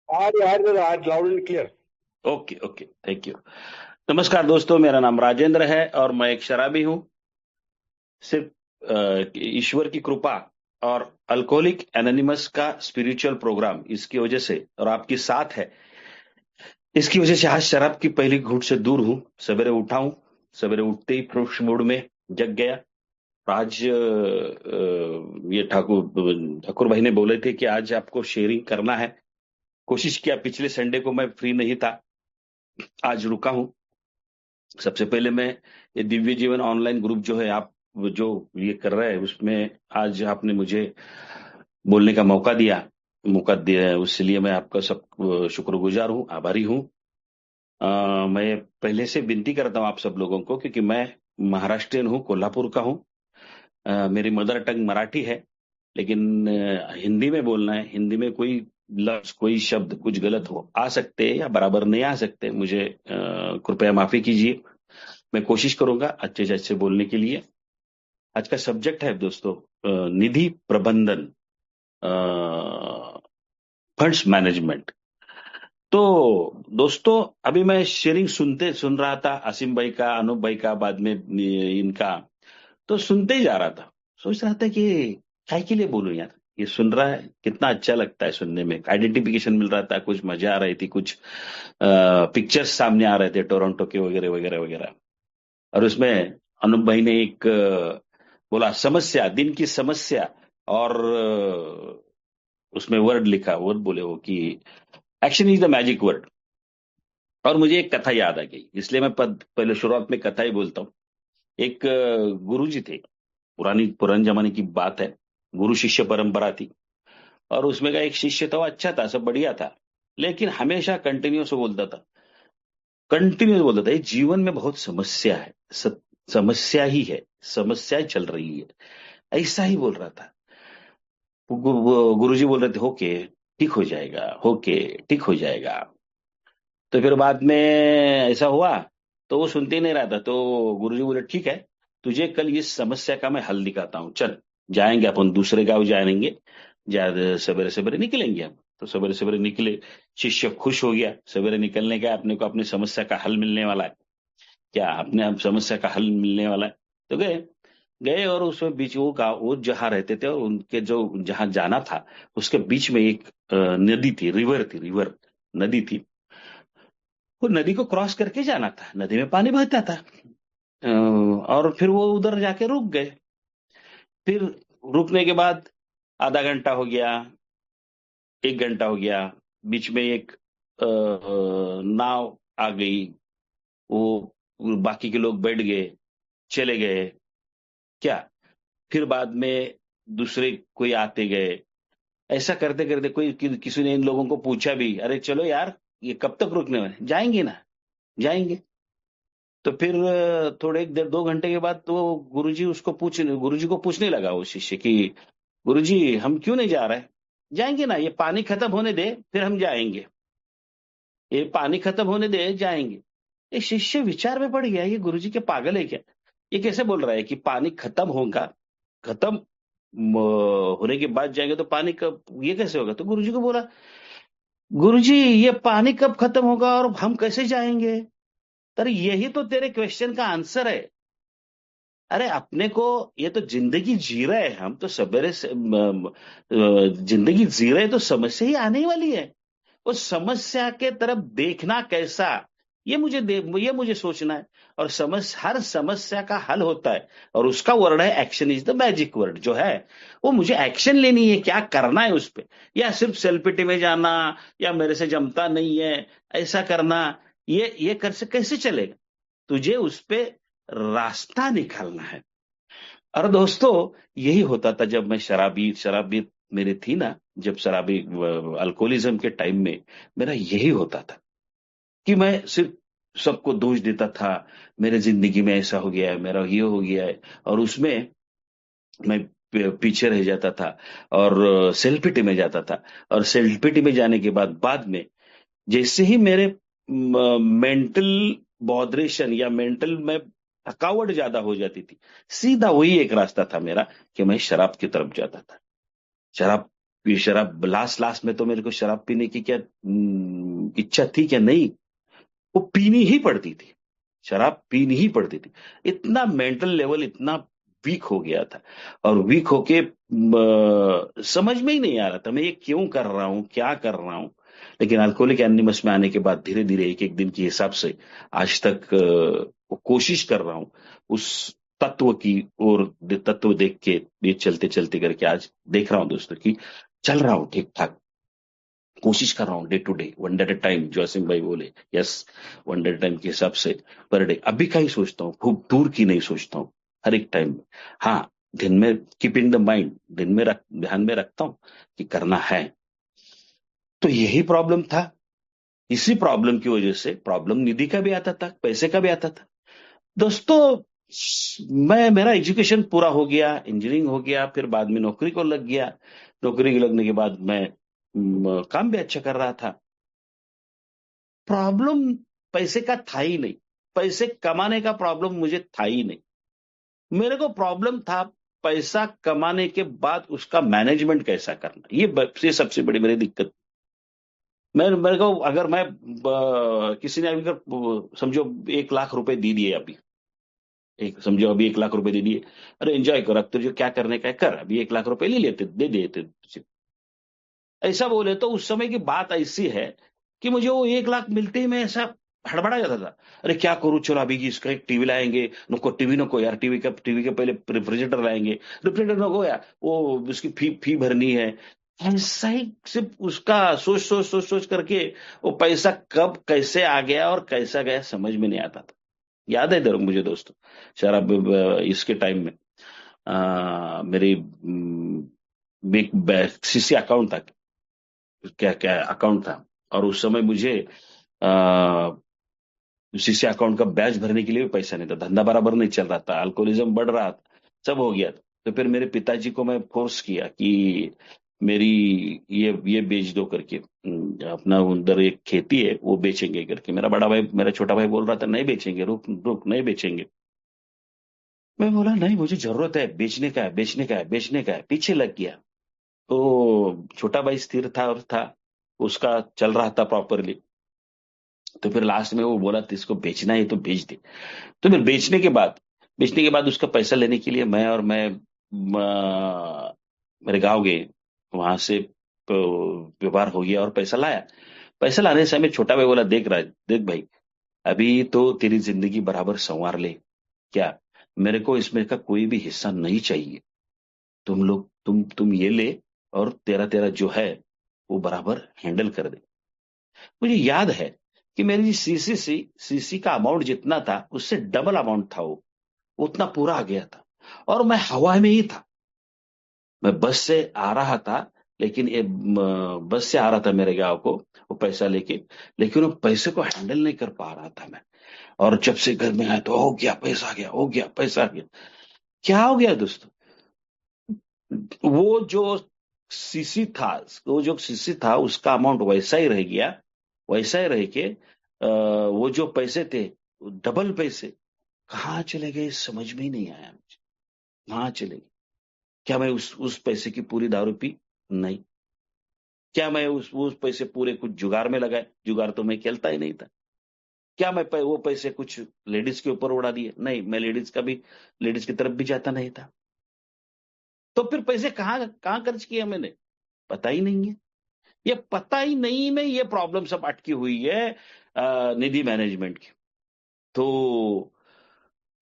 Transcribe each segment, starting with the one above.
आज loud and clear. Okay okay, thank you. नमस्कार दोस्तों, मेरा नाम राजेंद्र है और मैं एक शराबी हूँ। सिर्फ ईश्वर की कृपा और अल्कोहलिक एनोनिमस का स्पिरिचुअल प्रोग्राम इसकी वजह से और आपकी साथ है, इसकी वजह से आज शराब की पहली घूंट से दूर हूँ। सवेरे उठा हूँ, सवेरे उठते ही फ्रेश मूड में जग गया। आज ये ठाकुर भाई ने बोले थे कि आज आपको शेयरिंग करना है। कोशिश किया, पिछले संडे को मैं फ्री नहीं था, आज रुका हूँ। सबसे पहले मैं ये दिव्य जीवन ऑनलाइन ग्रुप जो है, आप जो ये कर रहे हैं उसमें आज आपने मुझे बोलने का मौका दिया है, उसके मैं आपका सब शुक्रगुजार हूँ, आभारी हूँ। मैं पहले से विनती करता हूँ आप सब लोगों को, क्योंकि मैं महाराष्ट्रियन हूँ, कोल्हापुर का हूँ। मेरी मदर टंग मराठी है, लेकिन हिंदी में बोलना है। हिंदी में कोई लफ्ज, कोई शब्द कुछ गलत हो आ सकते हैं या बराबर नहीं आ सकते, मुझे कृपया माफी कीजिए। मैं कोशिश करूंगा अच्छे से अच्छे बोलने के लिए। आज का सब्जेक्ट है दोस्तों, निधि प्रबंधन, फंड्स मैनेजमेंट। तो दोस्तों, अभी मैं शेयरिंग सुन रहा था, आसिम भाई का, अनूप भाई का, बाद में इनका, तो सुनते ही जा रहा था। सोच रहा था कि काय के लिए बोलूं यार, ये सुन रहा है कितना अच्छा लगता है सुनने में, आइडेंटिफिकेशन मिल रहा था, कुछ मजा आ रही थी, कुछ पिक्चर्स सामने आ रहे थे टोरंटो के वगैरह वगैरह वगैरह। और उसमें अनूप भाई ने एक बोला समस्या, दिन की समस्या, और उसमें वर्ड लिखा, वर्ड बोले वो कि action is the magic word. और मुझे एक कथा याद आ गई, इसलिए मैं पहले शुरुआत में कथा ही बोलता हूँ। एक गुरु जी थे, पुराने जमाने की बात है। गुरु शिष्य परंपरा थी, और उसमें का एक शिष्य था, वो अच्छा था, सब बढ़िया था, लेकिन हमेशा कंटिन्यूस बोलता था, ये जीवन में बहुत समस्या है, समस्या ही है, समस्या चल रही है, ऐसा ही बोल रहा था। गुरु जी बोल रहे थे होके ठीक हो जाएगा, होके ठीक हो जाएगा। तो फिर बाद में ऐसा हुआ, तो वो सुनते ही नहीं रहा था। तो गुरुजी बोले ठीक है, तुझे कल इस समस्या का मैं हल दिखाता हूँ, चल जाएंगे अपन दूसरे गांव जाएंगे, सवेरे सवेरे निकलेंगे हम। तो सवेरे सवेरे निकले, शिष्य खुश हो गया, सवेरे निकलने का अपने को अपनी समस्या का हल मिलने वाला है, क्या अपने आप समस्या का हल मिलने वाला है। तो गए गए और उसमें बीच वो जहाँ रहते थे और उनके जो जहाँ जाना था, उसके बीच में एक नदी थी, रिवर नदी थी। वो नदी को क्रॉस करके जाना था, नदी में पानी बहता था। और फिर वो उधर जाके रुक गए। फिर रुकने के बाद आधा घंटा हो गया, 1 घंटा हो गया, बीच में एक नाव आ गई, वो बाकी के लोग बैठ गए, चले गए, क्या। फिर बाद में दूसरे कोई आते गए, ऐसा करते करते किसी ने इन लोगों को पूछा भी, अरे चलो यार, ये कब तक रुकने वाले, जाएंगे ना, जाएंगे। तो फिर थोड़े 1 1.5 2 घंटे के बाद तो गुरुजी को पूछने लगा वो शिष्य कि गुरुजी हम क्यों नहीं जा रहे, जाएंगे ना, ये पानी खत्म होने दे फिर हम जाएंगे, ये पानी खत्म होने दे जाएंगे। ये शिष्य विचार में पड़ गया, ये गुरुजी के पागल है क्या, ये कैसे बोल रहा है कि पानी खत्म होगा, खत्म होने के बाद जाएंगे, तो पानी कब, ये कैसे होगा। तो गुरुजी को बोला, गुरुजी ये पानी कब खत्म होगा और हम कैसे जाएंगे। अरे यही तो तेरे क्वेश्चन का आंसर है। अरे अपने को, ये तो जिंदगी जी रहे हैं हम, तो सवेरे से जिंदगी जी रहे हैं, तो समस्या ही आने ही वाली है। उस समस्या के तरफ देखना कैसा, ये मुझे सोचना है। और हर समस्या का हल होता है, और उसका वर्ड है action is the magic word, जो है वो मुझे एक्शन लेनी है, क्या करना है उस पे। या सिर्फ सेल्फिटी में जाना, या मेरे से जमता नहीं है ऐसा करना, ये कर से कैसे चलेगा। तुझे उस पे रास्ता निकालना है। और दोस्तों, यही होता था जब मैं शराबी मेरी थी ना, जब शराबी अल्कोहलिज्म के टाइम में मेरा यही होता था कि मैं सिर्फ सबको दोष देता था, मेरे जिंदगी में ऐसा हो गया है, मेरा ये हो गया है, और उसमें मैं पीछे रह जाता था, और सेल्फिटी में जाता था। और सेल्फिटी में जाने के बाद में जैसे ही मेरे मेंटल बॉदरेशन या मेंटल में थकावट ज्यादा हो जाती थी, सीधा वही एक रास्ता था मेरा कि मैं शराब की तरफ जाता था। शराब ये शराब लास्ट में तो मेरे को शराब पीने की क्या इच्छा थी क्या? नहीं, वो पीनी ही पड़ती थी, शराब पीनी ही पड़ती थी। इतना मेंटल लेवल इतना वीक हो गया था, और वीक होके समझ में ही नहीं आ रहा था मैं ये क्यों कर रहा हूँ, क्या कर रहा हूँ। लेकिन अल्कोहलिक एनोनिमस में आने के बाद धीरे धीरे एक एक दिन के हिसाब से आज तक वो कोशिश कर रहा हूँ उस तत्व की, और तत्व देख के ये चलते चलते करके आज देख रहा हूँ दोस्तों कि चल रहा हूँ ठीक ठाक। कोशिश कर रहा हूँ day to day, one day at time, जो असीम भाई बोले, यस, वन डे टाइम के हिसाब से पर डे। अभी का ही सोचता हूँ, खूब दूर की नहीं सोचता हूँ, हर एक टाइम में। हाँ, दिन में कीपिंग द माइंड, दिन में ध्यान में रखता हूँ कि करना है। तो यही प्रॉब्लम था। इसी प्रॉब्लम की वजह से प्रॉब्लम निधि का भी आता था, पैसे का भी आता था दोस्तों। मैं, मेरा एजुकेशन पूरा हो गया, इंजीनियरिंग हो गया, फिर बाद में नौकरी को लग गया। नौकरी के लगने के बाद मैं काम भी अच्छा कर रहा था। प्रॉब्लम पैसे का था ही नहीं, पैसे कमाने का प्रॉब्लम मुझे था ही नहीं। मेरे को प्रॉब्लम था पैसा कमाने के बाद उसका मैनेजमेंट कैसा करना, ये सबसे बड़ी मेरी दिक्कत। मेरे को अगर मैं किसी ने अगर समझो 1 लाख रुपए दे दिए अभी, एक समझो अभी 1 लाख रुपए दे दिए, अरे एंजॉय कर, अब तुझे क्या करने का है कर, अभी 1 लाख रुपए ले लेते, दे देते तुझे। ऐसा बोले तो उस समय की बात ऐसी है कि मुझे वो 1 लाख मिलते ही मैं ऐसा हड़बड़ा जाता था। अरे क्या करूं, चलो अभी इसका एक टीवी लाएंगे, नको टीवी, नको यार, टीवी के पहले रेफ्रिजरेटर लाएंगे, रेफ्रिजरेटर नको यार, वो उसकी फी फी भरनी है। ऐसा ही सिर्फ उसका सोच सोच सोच सोच करके वो पैसा कब कैसे आ गया और कैसा गया समझ में नहीं आता था। याद है इधर मुझे दोस्तों, शराब इसके टाइम में मेरी एक सीसी अकाउंट था, क्या क्या अकाउंट था, और उस समय मुझे सीसी अकाउंट का ब्याज भरने के लिए भी पैसा नहीं था, धंधा बराबर नहीं चल रहा था, अल्कोहलिज्म बढ़ रहा था, सब हो गया था। तो फिर मेरे पिताजी को मैं फोर्स किया कि मेरी ये बेच दो करके, अपना उधर एक खेती है वो बेचेंगे करके। मेरा बड़ा भाई, मेरा छोटा भाई बोल रहा था नहीं बेचेंगे, रुक रुक, नहीं बेचेंगे। मैं बोला नहीं, मुझे जरूरत है, बेचने का है, बेचने का है, बेचने का है, पीछे लग गया। तो छोटा भाई स्थिर था और था, उसका चल रहा था प्रॉपरली। तो फिर लास्ट में वो बोला, तो इसको बेचना है तो बेच दे। तो फिर बेचने के बाद उसका पैसा लेने के लिए मैं मेरे गांव गए, वहां से व्यवहार हो गया और पैसा लाया। पैसा लाने से हमें छोटा भाई बोला, देख रहा है, देख भाई, अभी तो तेरी जिंदगी बराबर संवार ले, क्या, मेरे को इसमें का कोई भी हिस्सा नहीं चाहिए। तुम लोग तुम ये ले, और तेरा तेरा जो है वो बराबर हैंडल कर दे। मुझे याद है कि मेरी सीसी का अमाउंट जितना था उससे डबल अमाउंट था, वो उतना पूरा आ गया था, और मैं हवा में ही था। मैं बस से आ रहा था, लेकिन बस से आ रहा था मेरे गांव को वो पैसा लेके, लेकिन वो पैसे को हैंडल नहीं कर पा रहा था मैं। और जब से घर में आया तो हो गया पैसा आ गया, हो गया पैसा आ गया। क्या हो गया दोस्तों, वो जो सीसी था वो जो सीसी था उसका अमाउंट वैसा ही रह गया, वैसा ही रह के वो जो पैसे थे, डबल पैसे कहाँ चले गए समझ में ही नहीं आया मुझे। कहाँ चले गए? क्या मैं उस पैसे की पूरी दारू पी? नहीं। क्या मैं उस पैसे पूरे कुछ जुगाड़ में लगाए? जुगाड़ तो मैं खेलता ही नहीं था। क्या मैं वो पैसे कुछ लेडीज के ऊपर उड़ा दिए? नहीं, मैं लेडीज की तरफ भी जाता नहीं था। तो फिर पैसे कहाँ कहाँ खर्च किए मैंने, पता ही नहीं है। ये पता ही नहीं में ये प्रॉब्लम सब अटकी हुई है निधि मैनेजमेंट की। तो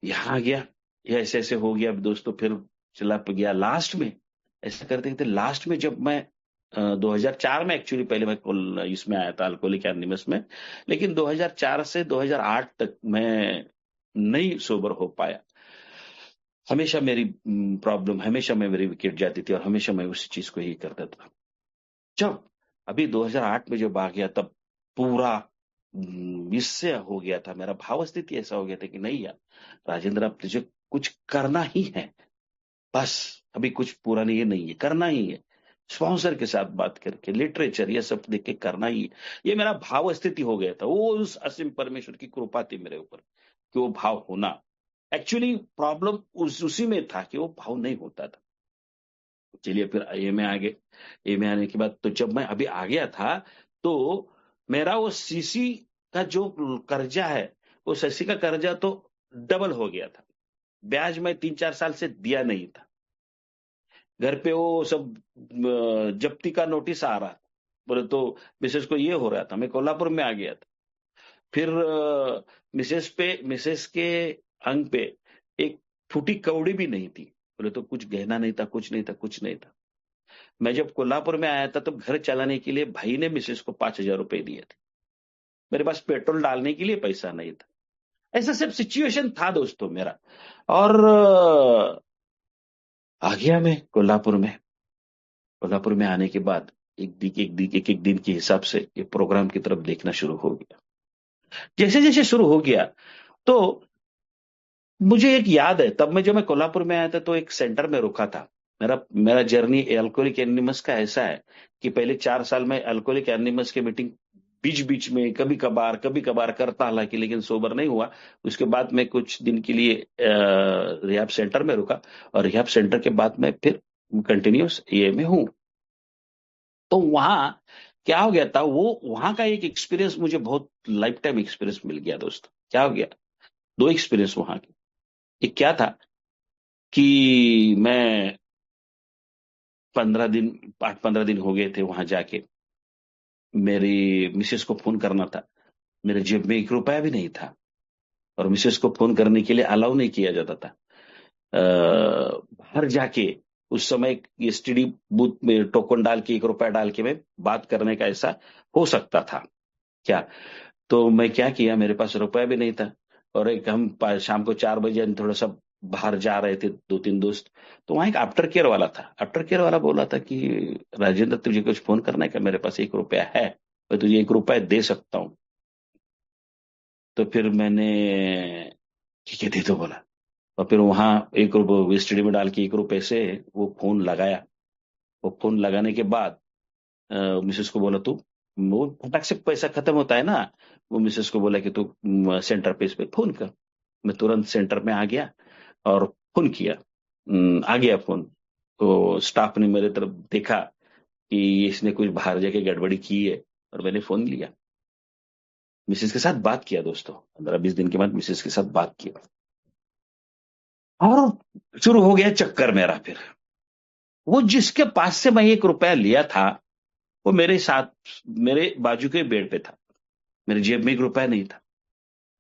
यहाँ गया, ये ऐसे ऐसे हो गया दोस्तों। फिर चला गया लास्ट में, ऐसा करते करते लास्ट में जब मैं 2004 में, एक्चुअली पहले मैं इसमें आया था अल्कोहलिक एनोनिमस में, लेकिन 2004 से 2008 तक मैं नहीं सोबर हो पाया। हमेशा मेरी प्रॉब्लम, हमेशा मैं मेरी विकेट जाती थी, और हमेशा मैं उसी चीज को ही करता था। जब अभी 2008 में जब आ गया, तब पूरा इससे हो गया था, मेरा भाव स्थिति ऐसा हो गया था कि नहीं यार राजेंद्र, अब तुझे कुछ करना ही है, बस। अभी कुछ पूरा नहीं है, नहीं है, करना ही है। स्पॉन्सर के साथ बात करके, लिटरेचर ये सब देख के करना ही है। ये मेरा भाव स्थिति हो गया था, वो उस असीम परमेश्वर की कृपा थी मेरे ऊपर कि वो भाव होना। एक्चुअली प्रॉब्लम उसी में था कि वो भाव नहीं होता था। चलिए फिर ए में आ गए। ए में आने के बाद तो जब मैं अभी आ गया था, तो मेरा वो सीसी का जो कर्जा है, वो सीसी का कर्जा तो डबल हो गया था। ब्याज मैं 3-4 साल से दिया नहीं था। घर पे वो सब जब्ती का नोटिस आ रहा था। बोले तो मिसेस को ये हो रहा था, मैं कोल्हापुर में आ गया था। फिर मिसेस के अंग पे एक फूटी कौड़ी भी नहीं थी। बोले तो कुछ गहना नहीं था, कुछ नहीं था, कुछ नहीं था। मैं जब कोल्हापुर में आया था तो घर चलाने के लिए भाई ने मिसेस को 5,000 रुपए दिए थे। मेरे पास पेट्रोल डालने के लिए पैसा नहीं था। ऐसा सब सिचुएशन था दोस्तों मेरा। और आ गया मैं कोल्हापुर में। कोल्हापुर में आने के बाद एक दिन के हिसाब से ये प्रोग्राम की तरफ देखना शुरू हो गया। जैसे जैसे शुरू हो गया, तो मुझे एक याद है, तब मैं जब मैं कोल्हापुर में आया था तो एक सेंटर में रुका था। मेरा मेरा जर्नी अल्कोहलिक एनोनिमस का ऐसा है कि पहले 4 साल में अल्कोहलिक एनोनिमस की मीटिंग बीच बीच में कभी कभार करता, हालांकि लेकिन सोबर नहीं हुआ। उसके बाद मैं कुछ दिन के लिए रिहैब सेंटर में रुका, और रिहैब सेंटर के बाद मैं फिर कंटिन्यूस ये में हूँ। तो वहां क्या हो गया था, वो वहां का एक एक्सपीरियंस मुझे बहुत लाइफ टाइम एक्सपीरियंस मिल गया दोस्त। क्या हो गया, दो एक्सपीरियंस वहां के। एक क्या था कि मैं 15 दिन, 8-15 दिन हो गए थे वहां जाके। मेरी मिसेस को फोन करना था, मेरे जेब में 1 रुपया भी नहीं था, और मिसेस को फोन करने के लिए अलाउ नहीं किया जाता था। बाहर जाके उस समय एसटीडी बूथ में टोकन डाल के 1 रुपया डाल के मैं बात करने का ऐसा हो सकता था क्या। तो मैं क्या किया, मेरे पास रुपया भी नहीं था। और एक हम शाम को 4 बजे हम थोड़ा सा बाहर जा रहे थे, 2-3 दोस्त। तो वहां एक आफ्टर केयर वाला था। आफ्टर केयर वाला बोला था कि राजेंद्र तुझे कुछ फोन करना है क्या, मेरे पास 1 रुपया है, मैं तुझे 1 रुपया दे सकता हूँ। तो फिर मैंने ठीक है दे दो बोला। और फिर वहां 1 रुपये स्टडी में डाल के 1 रुपये से वो फोन लगाया। वो फोन लगाने के बाद मिसेस को बोला, तू वो फटक से पैसा खत्म होता है ना। वो मिसेस को बोला कि तू सेंटर पे इस पे फोन कर। मैं तुरंत सेंटर में आ गया और फोन किया। आ गया फोन। तो स्टाफ ने मेरे तरफ देखा कि इसने कुछ बाहर जाके गड़बड़ी की है, और मैंने फोन लिया। मिसेस के साथ बात किया दोस्तों, 15-20 दिन के बाद मिसेस के साथ बात किया। और शुरू हो गया चक्कर मेरा फिर। वो जिसके पास से मैं 1 रुपया लिया था, वो मेरे साथ, मेरे बाजू के बेड पे था। मेरे जेब में 1 रुपया नहीं था,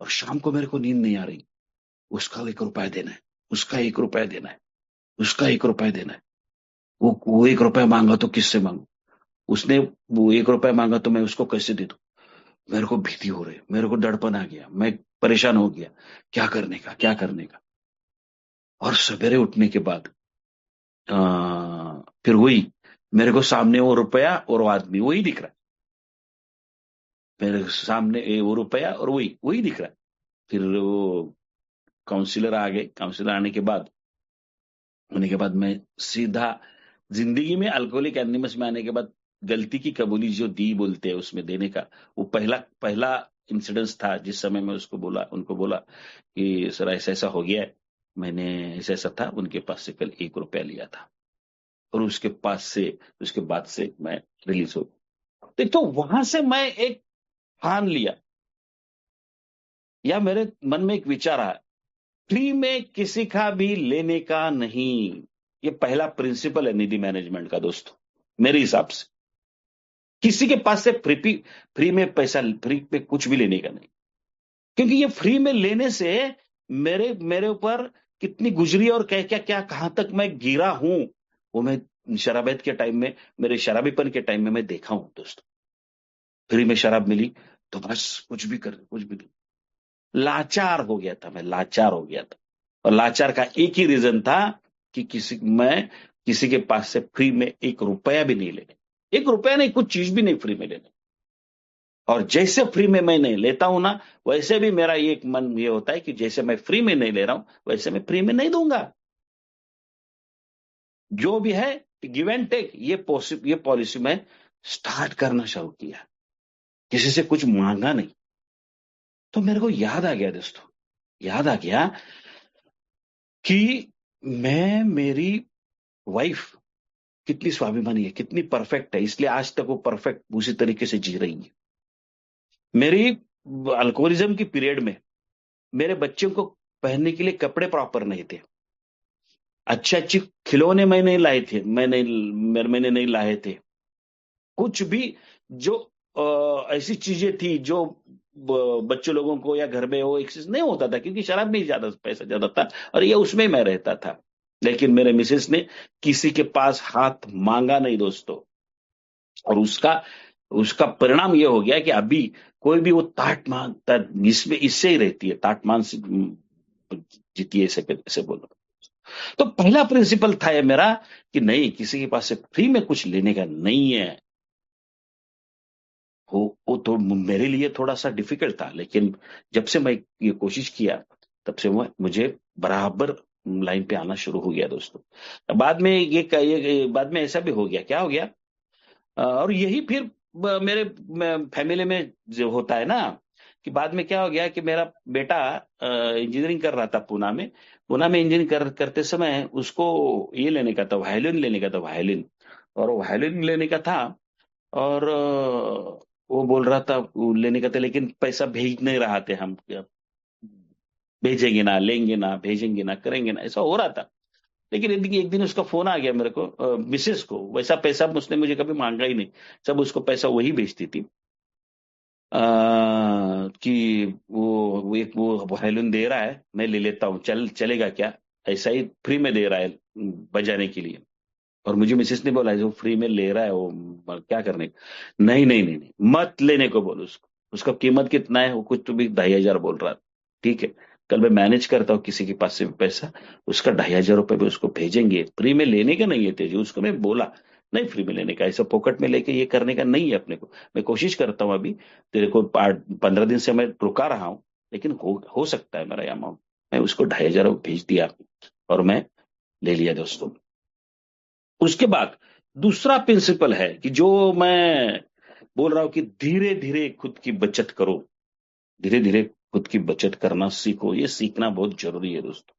और शाम को मेरे को नींद नहीं आ रही। उसका 1 रुपया देना है, उसका 1 रुपया देना है, उसका 1 रुपया देना है। वो 1 रुपया मांगा तो किससे मांगू। उसने वो 1 रुपया मांगा तो मैं उसको कैसे दे दूं। मेरे को भीति हो रही, मेरे को दड़पन आ गया, मैं परेशान हो गया, क्या करने का, क्या करने का। और सवेरे उठने के बाद फिर वही, मेरे को सामने वो रुपया और वो आदमी वही दिख रहा है। मेरे सामने वो रुपया और वही वही दिख रहा है। फिर वो काउंसलर आ गए। काउंसलर आने के बाद, होने के बाद मैं सीधा जिंदगी में अल्कोहलिक एनोनिमस में आने के बाद गलती की कबूली जो दी बोलते हैं उसमें देने का, वो पहला पहला इंसिडेंस था। जिस समय मैं उसको बोला, उनको बोला कि सर ऐसा ऐसा हो गया है, मैंने ऐसा ऐसा था, उनके पास से कल 1 रुपया लिया था। और उसके बाद से मैं रिलीज हो गया। तो वहां से मैं एक ठान लिया, या मेरे मन में एक विचार आया, फ्री में किसी का भी लेने का नहीं। ये पहला प्रिंसिपल है निधि मैनेजमेंट का दोस्तों, मेरे हिसाब से। किसी के पास से फ्री में पैसा, फ्री पे कुछ भी लेने का नहीं। क्योंकि ये फ्री में लेने से मेरे मेरे ऊपर कितनी गुजरी और क्या क्या क्या कहां तक मैं गिरा हूं, वो मैं शराबत के टाइम में, मेरे शराबीपन के टाइम में मैं देखा हूं दोस्तों। फ्री में शराब मिली तो बस कुछ भी कर, कुछ भी नहीं। लाचार हो गया था मैं, लाचार हो गया था। और लाचार का एक ही रीजन था कि किसी के पास से फ्री में 1 रुपया भी नहीं लेने। 1 रुपया नहीं, कुछ चीज भी नहीं फ्री में लेने। और जैसे फ्री में मैं नहीं लेता हूं ना, वैसे भी मेरा एक मन ये होता है कि जैसे मैं फ्री में नहीं ले रहा हूं, वैसे मैं फ्री में नहीं दूंगा। जो भी है गिव एंड टेक, ये पॉलिसी में स्टार्ट करना शुरू किया। किसी से कुछ मांगा नहीं। तो मेरे को याद आ गया दोस्तों, याद आ गया कि मैं, मेरी वाइफ कितनी स्वाभिमानी है, कितनी परफेक्ट है, इसलिए आज तक वो परफेक्ट उसी तरीके से जी रही है। मेरी अल्कोहलिज्म की पीरियड में मेरे बच्चों को पहनने के लिए कपड़े प्रॉपर नहीं थे, अच्छे अच्छे खिलौने मैंने नहीं लाए थे, कुछ भी जो ऐसी चीजें थी जो बच्चों लोगों को या घर में वो एक्सेस नहीं होता था, क्योंकि शराब में ही ज्यादा पैसा ज्यादा था और ये उसमें मैं रहता था। लेकिन मेरे मिसेस ने किसी के पास हाथ मांगा नहीं दोस्तों, और उसका उसका परिणाम ये हो गया कि अभी कोई भी वो ताट मांगता, इसमें इससे ही रहती है, ताट मान से जीती है, ऐसे बोलो। तो पहला प्रिंसिपल था ये मेरा कि नहीं, किसी के पास से फ्री में कुछ लेने का नहीं है। वो तो मेरे लिए थोड़ा सा डिफिकल्ट था, लेकिन जब से मैं ये कोशिश किया, तब से मुझे बराबर लाइन पे आना शुरू हो गया दोस्तों। बाद में बाद में ऐसा भी हो गया, क्या हो गया, और यही फिर मेरे फैमिली में जो होता है ना, कि बाद में क्या हो गया कि मेरा बेटा इंजीनियरिंग कर रहा था पूना में इंजीनियरिंग करते समय उसको ये लेने का था, वायलिन लेने का था, वायलिन। और वायलिन लेने का था, और वो बोल रहा था वो लेने का था, लेकिन पैसा भेज नहीं रहा थे हम, भेजेंगे ना, लेंगे ना, भेजेंगे ना, करेंगे ना, ऐसा हो रहा था। लेकिन एक दिन उसका फोन आ गया मेरे को, मिसेस को, वैसा पैसा उसने मुझे कभी मांगा ही नहीं, सब उसको पैसा वही भेजती थी। कि वो हाइलून दे रहा है, मैं ले लेता हूँ, चलेगा क्या, ऐसा ही फ्री में दे रहा है बजाने के लिए। और मुझे मिसेस ने बोला जो फ्री में ले रहा है वो क्या करने का? नहीं नहीं नहीं नहीं, मत लेने को बोलो उसको, उसका कीमत कितना है, वो कुछ तो भी 2,500 बोल रहा था। ठीक है, कल मैं मैनेज करता हूँ किसी के पास से भी पैसा, उसका 2,500 रुपये भी उसको भेजेंगे, फ्री में लेने का नहीं है तेजी, उसको मैं बोला नहीं फ्री में लेने का, ऐसा पॉकेट में लेके ये करने का नहीं है अपने को। मैं कोशिश करता हूँ अभी, तेरे को 15 दिन से मैं रुका रहा हूँ, लेकिन हो सकता है मेरा अमाउंट। मैं उसको 2,500 भेज दिया और मैं ले लिया दोस्तों। उसके बाद दूसरा प्रिंसिपल है कि जो मैं बोल रहा हूं कि धीरे धीरे खुद की बचत करो, धीरे धीरे खुद की बचत करना सीखो, ये सीखना बहुत जरूरी है दोस्तों।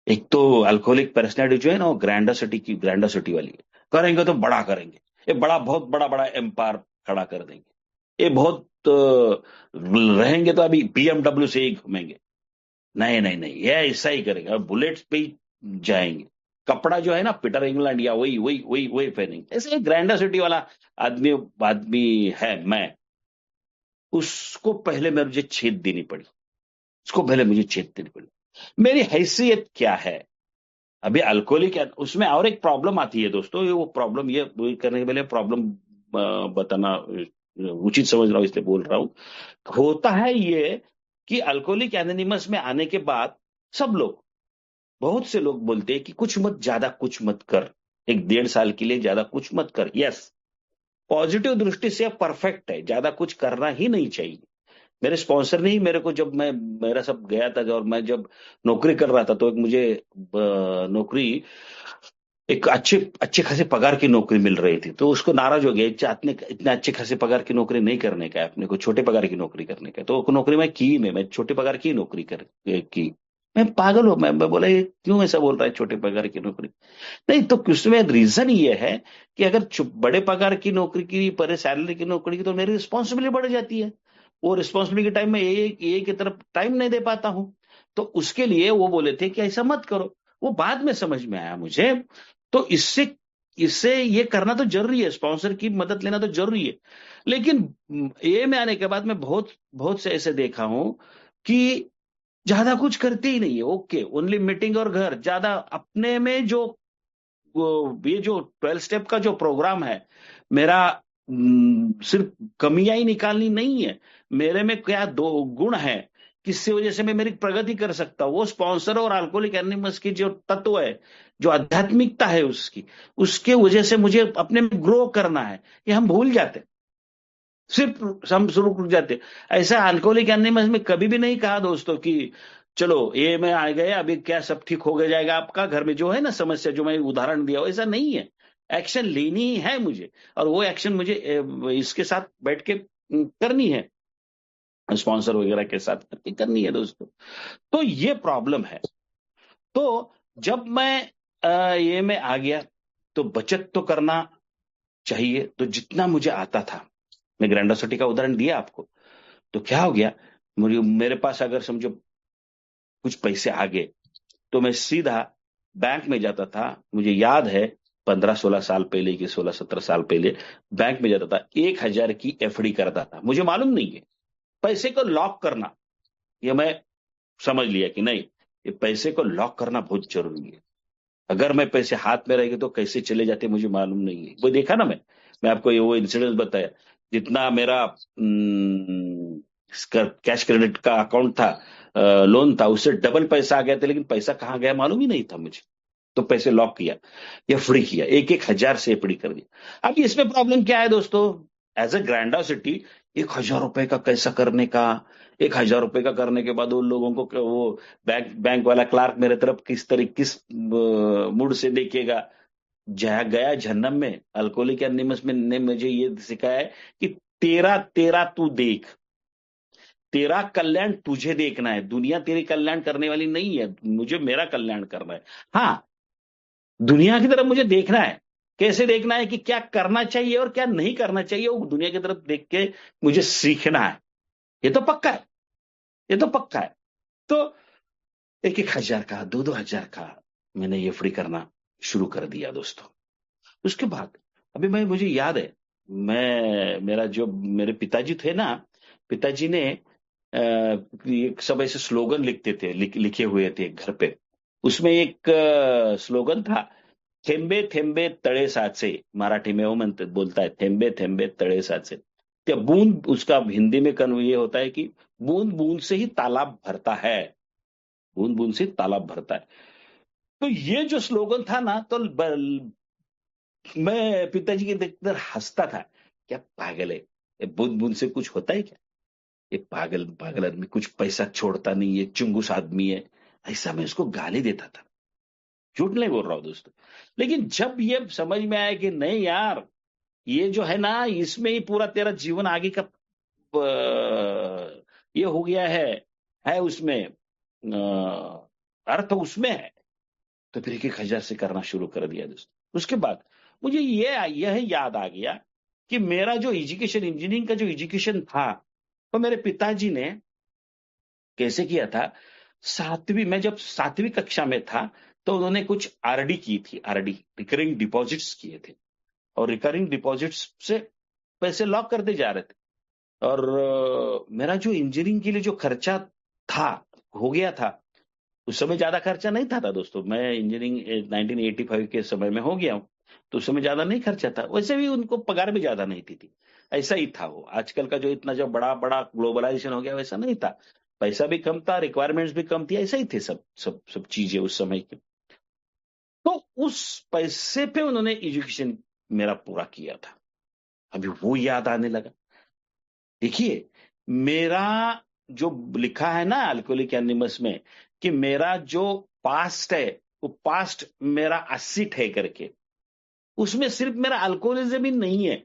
एक तो अल्कोहलिक पर्सनैलिटी जो है ना, वो ग्रैंडोसिटी वाली है, करेंगे तो बड़ा करेंगे, ये बहुत बड़ा बड़ा एम्पायर खड़ा कर देंगे, ये बहुत रहेंगे तो अभी BMW से ही घूमेंगे, नहीं नहीं नहीं, ये ऐसा ही करेंगे, और बुलेट्स पे ही जाएंगे, कपड़ा जो है ना पीटर इंग्लैंड या वही वही वही वही पहनेंगे, ऐसे एक ग्रैंडोसिटी वाला आदमी आदमी है मैं। उसको पहले मुझे छेद देनी पड़ी, उसको पहले मुझे छेद देनी पड़ी, मेरी हैसियत क्या है। अभी अल्कोहलिक है, उसमें और एक प्रॉब्लम आती है दोस्तों, ये वो प्रॉब्लम, ये करने के पहले प्रॉब्लम बताना उचित समझ रहा हूं, इसलिए बोल रहा हूं। होता है ये कि अल्कोहलिक एनोनिमस में आने के बाद सब लोग, बहुत से लोग बोलते हैं कि कुछ मत, ज्यादा कुछ मत कर, 1 1.5 साल के लिए ज्यादा कुछ मत कर। यस, पॉजिटिव दृष्टि से परफेक्ट है, ज्यादा कुछ करना ही नहीं चाहिए। मेरे स्पॉन्सर ने ही मेरे को, जब मैं मेरा सब गया था, और मैं जब नौकरी कर रहा था, तो एक मुझे नौकरी, एक अच्छे अच्छे खासे पगार की नौकरी मिल रही थी, तो उसको नाराज हो गया, इतने अच्छे खासे पगार की नौकरी नहीं करने का है अपने को, छोटे पगार की नौकरी करने का है। तो वो नौकरी मैं की ही नहीं, मैं छोटे पगार की नौकरी की। मैं पागल हूं, मैं बोला ये क्यों ऐसा बोल रहा है, छोटे पगार की नौकरी? नहीं, तो उसमें रीजन ये है कि अगर बड़े पगार की नौकरी की, बड़े सैलरी की नौकरी की, तो मेरी रिस्पॉन्सिबिलिटी बढ़ जाती है, वो रिस्पॉन्सिबिलिटी के टाइम में ये की तरफ टाइम नहीं दे पाता हूं। तो उसके लिए वो बोले थे कि ऐसा मत करो, वो बाद में समझ में आया मुझे। तो इससे इससे ये करना तो जरूरी है, स्पॉन्सर की मदद लेना तो जरूरी है। लेकिन ये में आने के बाद मैं बहुत बहुत से ऐसे देखा हूं कि ज्यादा कुछ करते ही नहीं है, ओके, ओनली मीटिंग और घर, ज्यादा अपने में जो ये जो 12 स्टेप का जो प्रोग्राम है मेरा, सिर्फ कमियां ही निकालनी नहीं है, मेरे में क्या दो गुण है किससे वजह से मैं मेरी प्रगति कर सकता हूं, वो स्पॉन्सर और अल्कोहलिक एनोनिमस की जो तत्व है, जो आध्यात्मिकता है उसकी, उसके वजह से मुझे अपने में ग्रो करना है, ये हम भूल जाते हैं, सिर्फ हम शुरू रुक जाते। ऐसा अल्कोहलिक एनोनिमस में कभी भी नहीं कहा दोस्तों कि चलो ये मैं आ गए, अभी क्या सब ठीक हो गया जाएगा आपका घर में जो है ना समस्या, जो मैं उदाहरण दिया, ऐसा नहीं है। एक्शन लेनी ही है मुझे, और वो एक्शन मुझे इसके साथ बैठ के करनी है, स्पॉन्सर वगैरह के साथ करके करनी है दोस्तों। तो ये प्रॉब्लम है। तो जब मैं ये में आ गया, तो बचत तो करना चाहिए। तो जितना मुझे आता था, मैं ग्रैंडोसिटी का उदाहरण दिया आपको, तो क्या हो गया, मुझे मेरे पास अगर समझो कुछ पैसे आ गए तो मैं सीधा बैंक में जाता था। मुझे याद है 15-16 साल पहले कि 16-17 साल पहले बैंक में जाता था, 1,000 की एफडी करता था। मुझे मालूम नहीं है पैसे को लॉक करना, ये मैं समझ लिया कि नहीं, ये पैसे को लॉक करना बहुत जरूरी है। अगर मैं पैसे हाथ में रहेंगे तो कैसे चले जाते मुझे मालूम नहीं है। वो देखा ना, मैं आपको ये वो इंसिडेंट बताया, जितना मेरा कैश क्रेडिट का अकाउंट था, लोन था, उससे डबल पैसा आ गया था, लेकिन पैसा कहाँ गया मालूम ही नहीं था मुझे। तो पैसे लॉक किया, एफडी किया, 1,000 से एफडी कर दिया। अब इसमें प्रॉब्लम क्या है दोस्तों, एज ए ग्रैंडोसिटी 1,000 रुपए का कैसा करने का, 1,000 रुपए का करने के बाद उन लोगों को वो बैंक बैंक वाला क्लार्क मेरे तरफ किस मूड से देखेगा। जया गया जहन्नम में, अल्कोहलिक एनोनिमस में ने मुझे ये सिखाया है कि तेरा तेरा तू देख, तेरा कल्याण तुझे देखना है, दुनिया तेरी कल्याण करने वाली नहीं है, मुझे मेरा कल्याण करना है। हाँ, दुनिया की तरफ मुझे देखना है, कैसे देखना है कि क्या करना चाहिए और क्या नहीं करना चाहिए, वो दुनिया की तरफ देख के मुझे सीखना है। ये तो पक्का है, ये तो पक्का है। तो 1,000 का, 2,000 का मैंने ये फ्री करना शुरू कर दिया दोस्तों। उसके बाद अभी मुझे याद है, मैं मेरा जो मेरे पिताजी थे ना, पिताजी ने एक सब ऐसे स्लोगन लिखते थे, लिखे हुए थे घर पे। उसमें एक स्लोगन था, थेंबे थेंबे तळे साचे, मराठी में वो बोलता है, थेंबे थेंबे तळे साचे। त्या बूंद, उसका हिंदी में ये होता है कि बूंद बूंद से ही तालाब भरता है, बूंद बूंद से तालाब भरता है। तो ये जो स्लोगन था ना, तो मैं पिताजी के देखकर हंसता था, क्या पागल है, ये बूंद बूंद से कुछ होता है क्या, ये पागल पागल आदमी, कुछ पैसा छोड़ता नहीं है, चुंगुस आदमी है। ऐसा मैं उसको गाली देता था, झूठ नहीं बोल रहा हूं दोस्तों। लेकिन जब ये समझ में आया कि नहीं यार, ये जो है ना, इसमें ही पूरा तेरा जीवन आगे का ये हो गया है उसमें अर्थ उसमें है। तो फिर 1,000 से करना शुरू कर दिया दोस्तों। उसके बाद मुझे यह याद आ गया कि मेरा जो एजुकेशन, इंजीनियरिंग का जो एजुकेशन था, तो मेरे पिताजी ने कैसे किया था, मैं जब 7वीं कक्षा में था, तो उन्होंने कुछ आरडी की थी, आरडी रिकरिंग डिपॉजिट्स किए थे, और रिकरिंग डिपॉजिट्स से पैसे लॉक करते जा रहे थे। और मेरा जो इंजीनियरिंग के लिए जो खर्चा था, हो गया था। उस समय ज्यादा खर्चा नहीं था दोस्तों, मैं इंजीनियरिंग 1985 के समय में हो गया हूं, तो उस समय ज्यादा नहीं खर्चा था। वैसे भी उनको पगार भी ज्यादा नहीं थी। ऐसा ही था वो, आजकल का जो इतना जो बड़ा बड़ा ग्लोबलाइजेशन हो गया वैसा नहीं था। पैसा भी कम था, रिक्वायरमेंट्स भी कम थी, ऐसा ही थे सब सब सब चीजें उस समय की। तो उस पैसे पे उन्होंने एजुकेशन मेरा पूरा किया था। अभी वो याद आने लगा। देखिए, मेरा जो लिखा है ना अल्कोहलिक एनोनिमस में, कि मेरा जो पास्ट है, वो पास्ट मेरा 80 है करके, उसमें सिर्फ मेरा अल्कोहलिज्म ही नहीं है,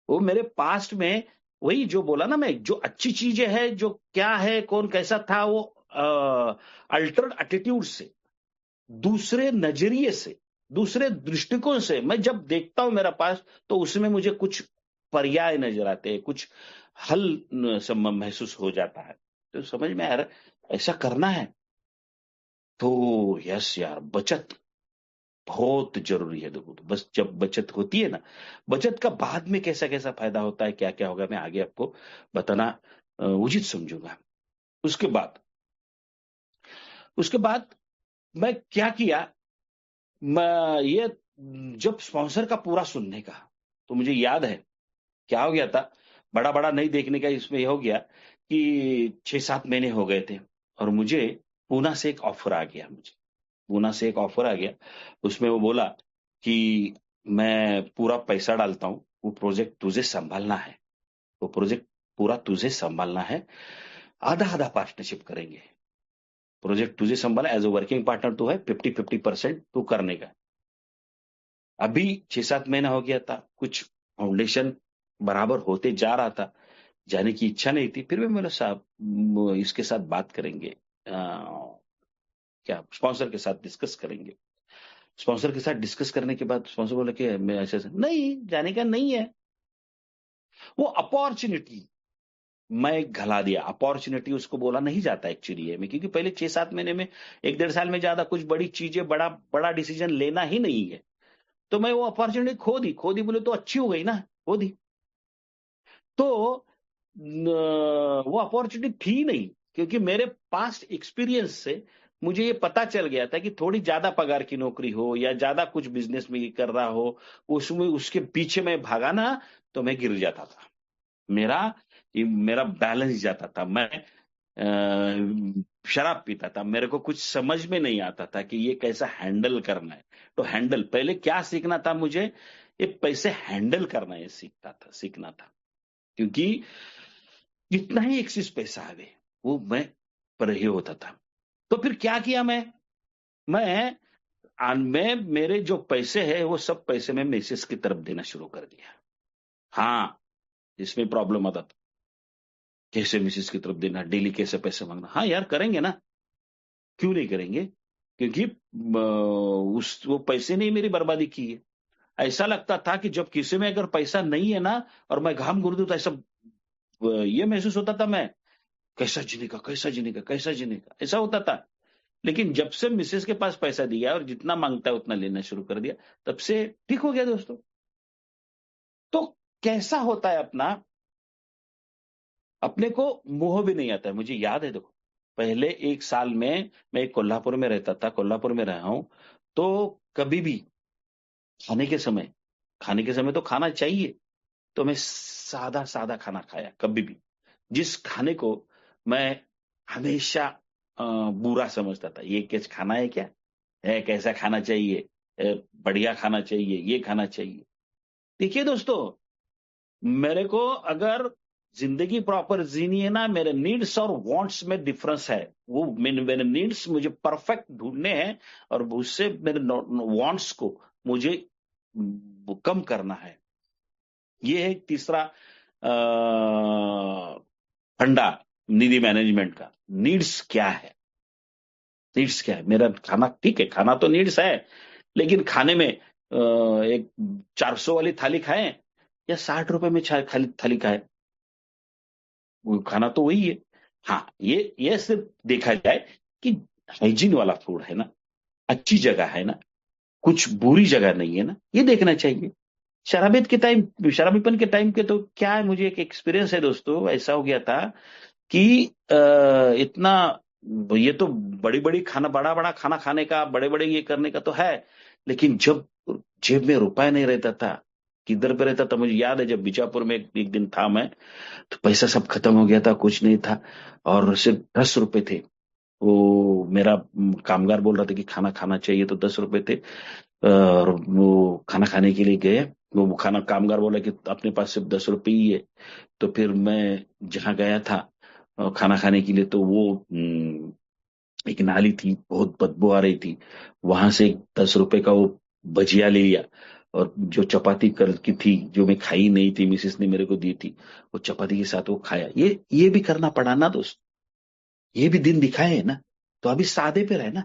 वो मेरे पास्ट में वही जो बोला ना मैं, जो अच्छी चीजें है, जो क्या है, कौन कैसा था, वो अल्टर्ड एटीट्यूड से, दूसरे नजरिए से, दूसरे दृष्टिकोण से मैं जब देखता हूं मेरा पास, तो उसमें मुझे कुछ पर्याय नजर आते हैं, कुछ हल महसूस हो जाता है। तो समझ में आ रहा ऐसा करना है। तो यस यार, बचत बहुत जरूरी है। देखो, तो बस जब बचत होती है ना, बचत का बाद में कैसा कैसा फायदा होता है, क्या क्या होगा, मैं आगे आपको बताना उचित समझूंगा। उसके बाद उसके बाद मैं क्या किया, मैं ये जब स्पॉन्सर का पूरा सुनने का, तो मुझे याद है क्या हो गया था, बड़ा बड़ा नहीं देखने का इसमें यह हो गया कि 6-7 महीने हो गए थे, और मुझे पूना से एक ऑफर आ गया, मुझे पूना से एक ऑफर आ गया। उसमें वो बोला कि मैं पूरा पैसा डालता हूं, वो प्रोजेक्ट तुझे संभालना है, वो प्रोजेक्ट पूरा तुझे संभालना है, आधा आधा पार्टनरशिप करेंगे, प्रोजेक्ट तुझे संभाला, एज ए वर्किंग पार्टनर तू है, 50-50% तू करने का। अभी 6-7 महीना हो गया था, कुछ फाउंडेशन बराबर होते जा रहा था, जाने की इच्छा नहीं थी। फिर भी मेरे साहब इसके साथ बात करेंगे, क्या स्पॉन्सर के साथ डिस्कस करेंगे। स्पॉन्सर के साथ डिस्कस करने के बाद स्पॉन्सर बोला कि मैं ऐसे ऐसे, नहीं जाने का नहीं है। वो अपॉर्चुनिटी मैं घला दिया, अपॉर्चुनिटी उसको बोला नहीं जाता एक्चुअली है में, क्योंकि पहले 6-7 महीने में, 1-1.5 साल में ज्यादा कुछ बड़ी चीजें, बड़ा बड़ा डिसीजन लेना ही नहीं है। तो मैं वो अपॉर्चुनिटी खो दी बोले तो अच्छी हो गई ना, खो दी। तो वो अपॉर्चुनिटी थी नहीं, क्योंकि मेरे पास्ट एक्सपीरियंस से मुझे ये पता चल गया था कि थोड़ी ज्यादा पगार की नौकरी हो या ज्यादा कुछ बिजनेस में कर रहा हो, उसमें उसके पीछे मैं भागा ना, तो मैं गिर जाता था। मेरा मेरा बैलेंस जाता था। मैं शराब पीता था, मेरे को कुछ समझ में नहीं आता था कि ये कैसा हैंडल करना है। तो हैंडल पहले क्या सीखना था मुझे, ये पैसे हैंडल करना है सीखना था। क्योंकि जितना ही एक्सिस पैसा आवे वो मैं पर ही होता था। तो फिर क्या किया मैं मैं मेरे जो पैसे है वो सब पैसे मैं मिसेस की तरफ देना शुरू कर दिया। हाँ, इसमें प्रॉब्लम आता था, कैसे मिसेस की तरफ देना, डेली कैसे पैसे मांगना। हाँ यार करेंगे ना, क्यों नहीं करेंगे, क्योंकि उस वो पैसे ने ही मेरी बर्बादी की है। ऐसा लगता था कि जब किसी में अगर पैसा नहीं है ना और मैं घाम घुर दूं तो ऐसा ये महसूस होता था, मैं कैसा जीने का, कैसा जीने का, कैसा जीने का, ऐसा होता था। लेकिन जब से मिसेस के पास पैसा दिया और जितना मांगता है उतना लेना शुरू कर दिया, तब से ठीक हो गया दोस्तों। तो कैसा होता है अपने को मोह भी नहीं आता है। मुझे याद है, देखो पहले 1 साल में मैं कोल्हापुर में रहता था, कोल्हापुर में रहा हूं, तो कभी भी खाने के समय खाने के समय तो खाना चाहिए, तो मैं सादा सादा खाना खाया कभी भी। जिस खाने को मैं हमेशा बुरा समझता था, ये कैसे खाना है, क्या है, कैसा खाना चाहिए, बढ़िया खाना चाहिए, ये खाना चाहिए। देखिए दोस्तों, मेरे को अगर जिंदगी प्रॉपर जीनी है ना, मेरे नीड्स और वांट्स में डिफरेंस है। वो मेरे नीड्स मुझे परफेक्ट ढूंढने हैं, और उससे मेरे वांट्स को मुझे कम करना है। ये है तीसरा फंडा निधि मैनेजमेंट का। नीड्स क्या है, नीड्स क्या है मेरा। खाना ठीक है, खाना तो नीड्स है, लेकिन खाने में एक 400 वाली थाली खाएं या 60 रुपए में खाली थाली खाएं, वो खाना तो वही है। हाँ, ये सिर्फ देखा जाए कि हाइजीन वाला फूड है ना, अच्छी जगह है ना, कुछ बुरी जगह नहीं है ना, ये देखना चाहिए। शराबीपन के टाइम के तो क्या है, मुझे एक एक्सपीरियंस है दोस्तों, ऐसा हो गया था कि इतना, ये तो बड़ी बड़ी खाना, बड़ा बड़ा खाना खाने का, बड़े बड़े ये करने का तो है, लेकिन जब जेब में रुपया नहीं रहता था, किधर पे रहता था, मुझे याद है जब बीजापुर में एक दिन था मैं, तो पैसा सब खत्म हो गया था, कुछ नहीं था, और सिर्फ 10 रुपए थे। वो मेरा कामगार बोल रहा था कि खाना खाना चाहिए, तो 10 रुपए थे, और वो खाना खाने के लिए गए। वो खाना कामगार बोला कि अपने पास सिर्फ 10 रुपए ही है। तो फिर मैं जहाँ गया था खाना खाने के लिए, तो वो एक नाली थी, बहुत बदबू आ रही थी, वहां से 10 रुपए का वो भजिया ले लिया, और जो चपाती कर की थी, जो मैं खाई नहीं थी, मिसेस ने मेरे को दी थी, वो चपाती के साथ वो खाया। ये भी करना पड़ा ना दोस्त, ये भी दिन दिखाए है ना, तो अभी सादे पे रहे ना।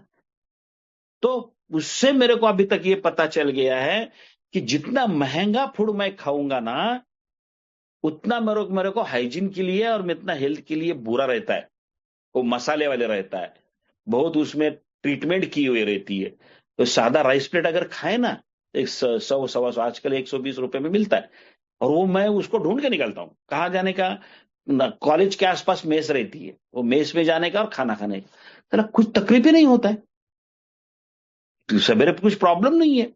तो उससे मेरे को अभी तक ये पता चल गया है कि जितना महंगा फूड मैं खाऊंगा ना, उतना मेरे को हाइजीन के लिए और इतना हेल्थ के लिए बुरा रहता है। वो मसाले वाले रहता है, बहुत उसमें ट्रीटमेंट की हुई रहती है। तो सादा राइस प्लेट अगर खाए ना, एक 100 100 125 आजकल 120 रुपए में मिलता है, और वो मैं उसको ढूंढ के निकलता हूँ कहाँ जाने का। कॉलेज के आसपास मेस रहती है, वो मेस में जाने का और खाना खाने का, चला कुछ तकलीफ ही नहीं होता है, तो सवेरे कुछ प्रॉब्लम नहीं है।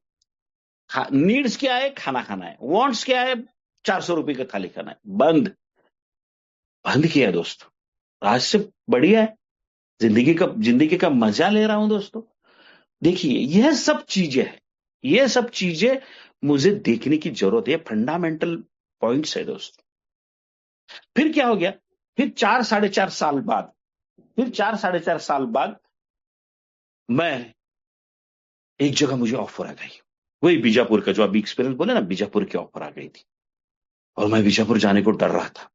नीड्स क्या है, खाना खाना है, वांट्स क्या है, 400 रुपए का खाली खाना है, बंद बंद किया है दोस्तों। आज से बढ़िया है, जिंदगी का मजा ले रहा हूं दोस्तों। देखिए यह सब चीजें हैं, ये सब चीजें मुझे देखने की जरूरत है, फंडामेंटल पॉइंट्स है दोस्तों। फिर क्या हो गया, फिर 4 साढ़े 4 साल बाद, फिर 4 साढ़े 4 साल बाद मैं एक जगह मुझे ऑफर आ गई, वही बीजापुर का जो अभी एक्सपीरियंस बोले ना, बीजापुर की ऑफर आ गई थी। और मैं बीजापुर जाने को डर रहा था।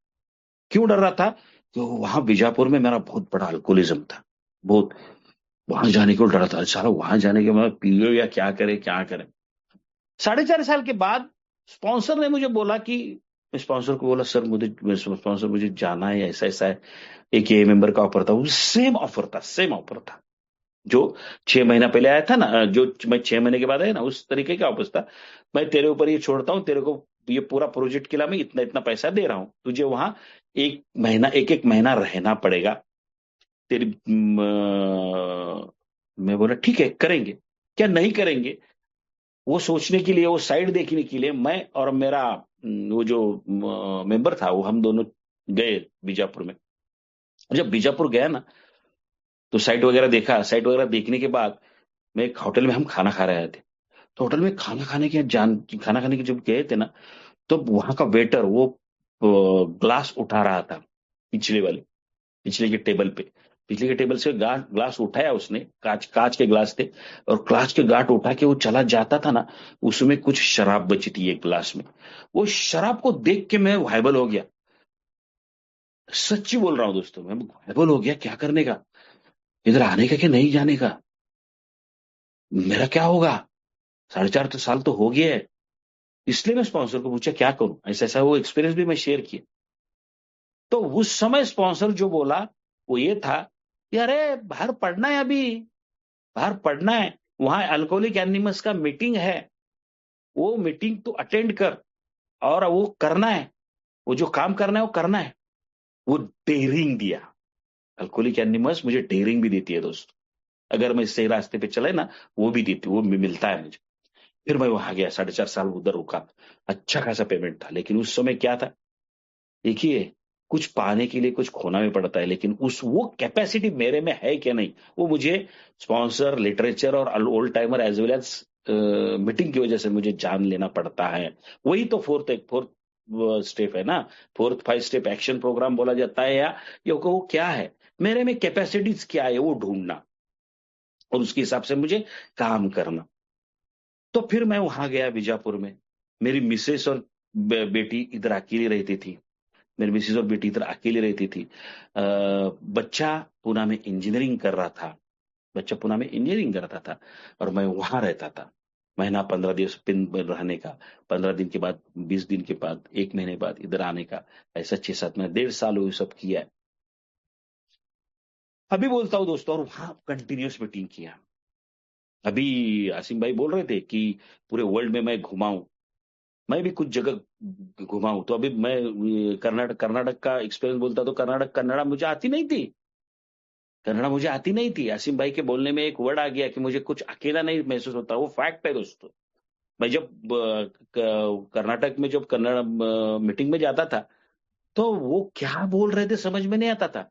क्यों डर रहा था, तो वहां बीजापुर में मेरा बहुत बड़ा अल्कोहलिज्म था, बहुत। वहां जाने को डर था, सारा वहां जाने के बाद पीओ या क्या करे क्या करे। 4.5 साल के बाद स्पॉन्सर ने मुझे बोला कि, स्पॉन्सर को बोला सर मुझे, स्पॉन्सर मुझे जाना है, ऐसा ऐसा है। एक ए मेंबर का ऑफर था, वो सेम ऑफर था, सेम ऑफर था जो 6 महीना पहले आया था ना, जो मैं 6 महीने के बाद आया ना, उस तरीके का ऑफर था। मैं तेरे ऊपर ये छोड़ता हूँ, तेरे को ये पूरा प्रोजेक्ट के लिए मैं इतना इतना पैसा दे रहा हूँ, तुझे वहां एक महीना, एक एक महीना रहना पड़ेगा तेरी मैं बोला ठीक है करेंगे, क्या नहीं करेंगे। वो सोचने के लिए, वो साइड देखने के लिए, मैं और मेरा वो जो मेंबर था, वो हम दोनों गए बीजापुर में। जब बीजापुर गया ना, तो साइट वगैरह देखा, साइट वगैरह देखने के बाद मैं एक होटल में, हम खाना खा रहे थे, तो होटल में खाना खाने के जब गए थे ना, तो वहां का वेटर वो ग्लास उठा रहा था, पिछले वाले, पिछले के टेबल पे, पिछले के टेबल से ग्लास उठाया उसने, कांच कांच के ग्लास थे, और कांच के गाट उठा के वो चला जाता था ना, उसमें कुछ शराब बची थी एक ग्लास में। वो शराब को देख के मैं वाइबल हो गया, सच्ची बोल रहा हूं दोस्तों, मैं वाइबल हो गया, क्या करने का, इधर आने का कि नहीं जाने का, मेरा क्या होगा। 4.5 साल तो हो गया है। इसलिए मैं स्पॉन्सर को पूछा क्या करूं, ऐसा ऐसा वो एक्सपीरियंस भी मैं शेयर किया। तो उस समय स्पॉन्सर जो बोला वो ये था कि अरे बाहर पढ़ना है अभी, बाहर पढ़ना है, वहां अल्कोहलिक एनिमस का मीटिंग है, वो मीटिंग तो अटेंड कर, और वो करना है, वो जो काम करना है वो करना है। वो डेयरिंग दिया, अल्कोहलिक एनिमस मुझे डेयरिंग भी देती है दोस्त, अगर मैं सही रास्ते पे चले ना, वो भी देती, वो भी मिलता है मुझे। फिर मैं वहां गया, 4.5 साल उधर रुका, अच्छा खासा पेमेंट था, लेकिन उस समय क्या था, देखिए, कुछ पाने के लिए कुछ खोना भी पड़ता है, लेकिन उस वो कैपेसिटी मेरे में है क्या नहीं, वो मुझे स्पॉन्सर, लिटरेचर और old timer as well as meeting की वजह से मुझे जान लेना पड़ता है। वही तो फोर्थ स्टेप है ना, 4 5 स्टेप एक्शन प्रोग्राम बोला जाता है, या ये वो क्या है, मेरे में कैपेसिटीज क्या है वो ढूंढना, और उसके हिसाब से मुझे काम करना। तो फिर मैं वहां गया बीजापुर में, मेरी मिसेस और बेटी इधर अकेली रहती थी, मेरी मिसेस और बेटी इधर अकेली रहती थी। बच्चा पूना में इंजीनियरिंग कर रहा था, बच्चा पूना में इंजीनियरिंग करता था, और मैं वहां रहता था, महीना 15 दिवस पिन रहने का, 15 दिन के बाद, 20 दिन के बाद, 1 महीने बाद इधर आने का, ऐसा 6 7 महीने, 1.5 साल हुए सब किया है। अभी बोलता हूँ दोस्तों, और वहां कंटिन्यूस मीटिंग किया। अभी आसिम भाई बोल रहे थे कि पूरे वर्ल्ड में मैं घुमाऊं, मैं भी कुछ जगह घुमा हूं। तो अभी मैं कर्नाटक कर्नाटक का एक्सपीरियंस बोलता, तो कर्नाटक कन्नड़ा मुझे आती नहीं थी, कन्नड़ा मुझे आती नहीं थी। आसिम भाई के बोलने में एक वर्ड आ गया कि मुझे कुछ अकेला नहीं महसूस होता, वो फैक्ट है दोस्तों। मैं जब कर्नाटक में जब कन्नड़ मीटिंग में जाता था, तो वो क्या बोल रहे थे समझ में नहीं आता था,